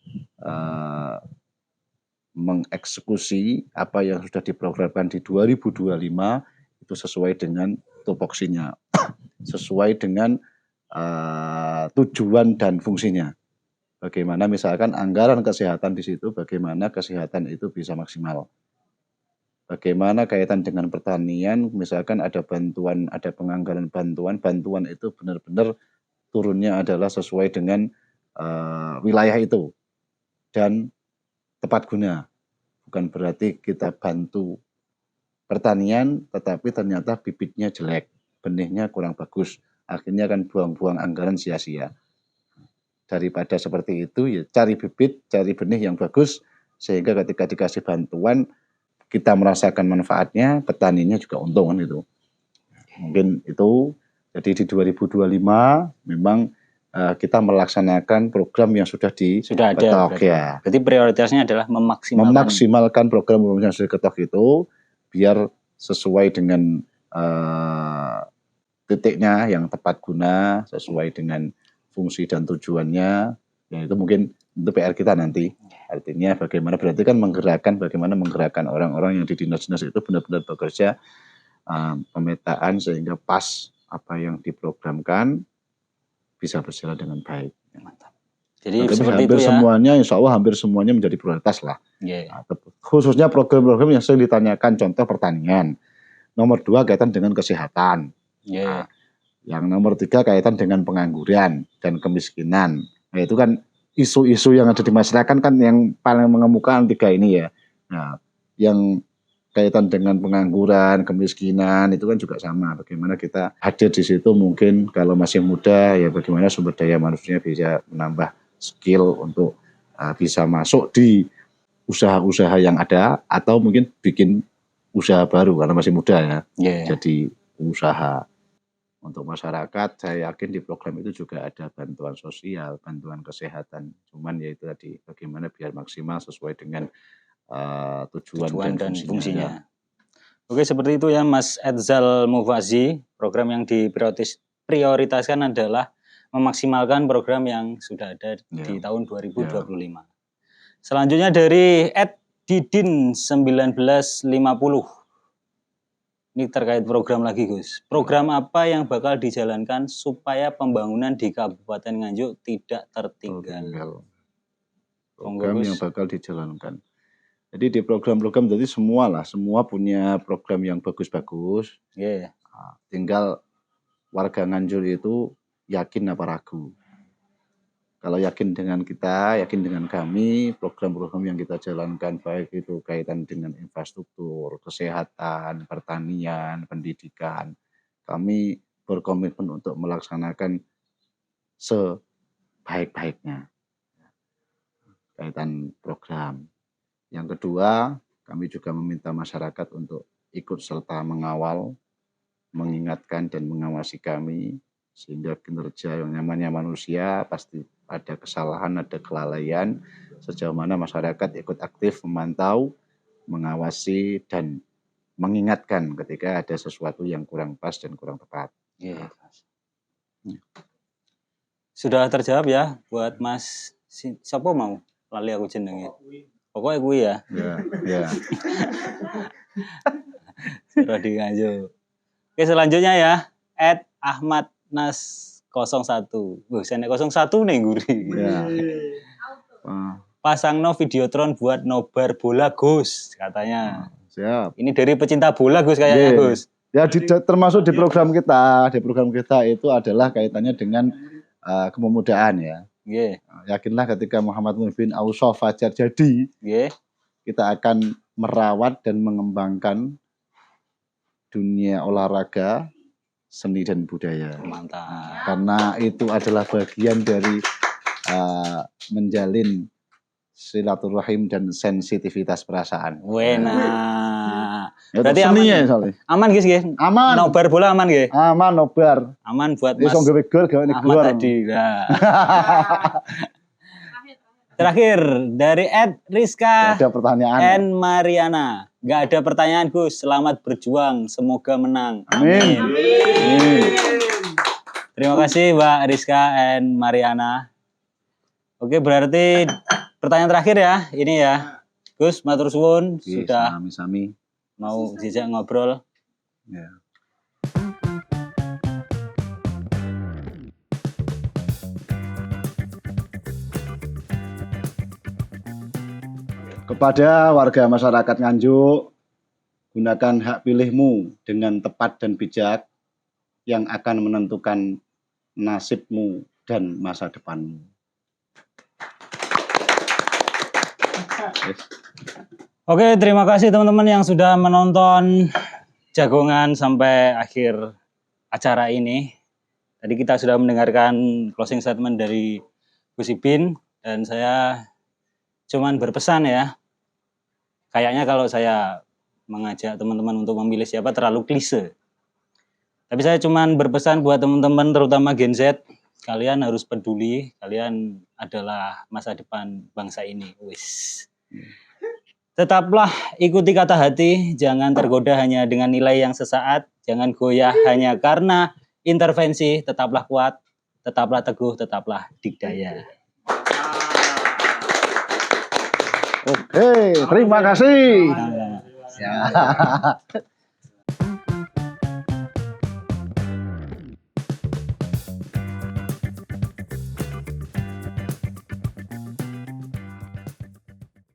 mengeksekusi apa yang sudah diprogramkan di 2025 itu sesuai dengan tupoksinya, sesuai dengan tujuan dan fungsinya. Bagaimana misalkan anggaran kesehatan di situ, bagaimana kesehatan itu bisa maksimal. Bagaimana kaitan dengan pertanian, misalkan ada bantuan, ada penganggaran bantuan itu benar-benar turunnya adalah sesuai dengan wilayah itu dan tepat guna. Bukan berarti kita bantu pertanian, tetapi ternyata bibitnya jelek, benihnya kurang bagus, akhirnya kan buang-buang anggaran sia-sia. Daripada seperti itu, ya cari bibit, cari benih yang bagus, sehingga ketika dikasih bantuan kita merasakan manfaatnya, petaninya juga untung kan itu. Mungkin itu. Jadi di 2025 memang kita melaksanakan program yang sudah diketok ya. Jadi prioritasnya adalah memaksimalkan program yang sudah diketok itu biar sesuai dengan titiknya yang tepat guna, sesuai dengan fungsi dan tujuannya. Ya itu mungkin itu PR kita nanti. Artinya bagaimana berarti kan bagaimana menggerakkan orang-orang yang di dinas-dinas itu benar-benar bekerja pemetaan sehingga pas apa yang diprogramkan bisa berjalan dengan baik. Mantap. Jadi seperti hampir itu ya. Semuanya, insya Allah hampir semuanya menjadi prioritas lah. Yeah. Khususnya program-program yang sering ditanyakan, contoh pertanian. Nomor 2 kaitan dengan kesehatan. Yeah. Yang nomor 3 kaitan dengan pengangguran dan kemiskinan. Nah, itu kan isu-isu yang ada di masyarakat kan yang paling mengemukakan 3 ini ya. Nah, yang kaitan dengan pengangguran, kemiskinan itu kan juga sama. Bagaimana kita hadir di situ mungkin kalau masih muda ya bagaimana sumber daya manusianya bisa menambah skill untuk bisa masuk di usaha-usaha yang ada atau mungkin bikin usaha baru karena masih muda ya. Yeah. Jadi usaha untuk masyarakat, saya yakin di program itu juga ada bantuan sosial, bantuan kesehatan. Cuman ya itu tadi bagaimana biar maksimal sesuai dengan tujuan dan fungsinya. Oke, seperti itu ya Mas Edzal Mufazi. Program yang diprioritaskan adalah memaksimalkan program yang sudah ada di tahun 2025. Selanjutnya dari @didin 1950. Ini terkait program lagi, Gus. Program apa yang bakal dijalankan supaya pembangunan di Kabupaten Nganjuk tidak tertinggal? Program yang bakal dijalankan. Jadi di program-program jadi semua punya program yang bagus-bagus. Yeah. Tinggal warga Nganjuk itu yakin apa ragu. Kalau yakin dengan kita, yakin dengan kami, program-program yang kita jalankan baik itu kaitan dengan infrastruktur, kesehatan, pertanian, pendidikan, kami berkomitmen untuk melaksanakan sebaik-baiknya kaitan program. Yang kedua, kami juga meminta masyarakat untuk ikut serta mengawal, mengingatkan dan mengawasi kami, sehingga kinerja yang namanya manusia pasti ada kesalahan, ada kelalaian. Sejauh mana masyarakat ikut aktif memantau, mengawasi, dan mengingatkan ketika ada sesuatu yang kurang pas dan kurang tepat. Yeah. Sudah terjawab ya buat Mas siapa mau? Lali aku jenenge. Pokoknya gue ya. Ya. Sudah di Nganjuk. Oke, selanjutnya ya. @ahmadnas 01. Sana 01 nih guri. Ya. Pasangno videotron buat nobar bola Gus katanya. Siap. Ini dari pecinta bola Gus kayaknya Gus. Ya termasuk di program kita. Di program kita itu adalah kaitannya dengan kepemudaan ya. Yeah. Yakinlah ketika Muhammad Muhibin Ausof Fajar jadi, kita akan merawat dan mengembangkan dunia olahraga, seni dan budaya. Mantap. Karena itu adalah bagian dari menjalin silaturahim dan sensitivitas perasaan. Wena. Berarti aman ya soalnya. Aman guys, Aman. Nobar bola aman guys. Aman nobar. Aman buat Mas Ahmad tadi. Nah. Terakhir dari @Rizka ada pertanyaan. N Mariana. Gak ada pertanyaan Gus. Selamat berjuang. Semoga menang. Amin. Terima kasih Mbak Rizka N Mariana. Oke, berarti pertanyaan terakhir ya. Ini ya. Gus, matur suwun sudah sami-sami mau dijak ngobrol. Ya. Kepada warga masyarakat Nganjuk, gunakan hak pilihmu dengan tepat dan bijak yang akan menentukan nasibmu dan masa depanmu. Oke, terima kasih teman-teman yang sudah menonton Jagongan sampai akhir acara ini. Tadi kita sudah mendengarkan closing statement dari Gus Ibin dan saya cuman berpesan ya. Kayaknya kalau saya mengajak teman-teman untuk memilih siapa terlalu klise. Tapi saya cuman berpesan buat teman-teman terutama Gen Z, kalian harus peduli, kalian adalah masa depan bangsa ini. Wis. Tetaplah ikuti kata hati, jangan tergoda hanya dengan nilai yang sesaat, jangan goyah hanya karena intervensi, tetaplah kuat, tetaplah teguh, tetaplah dikdaya. Oke, terima kasih. Ya.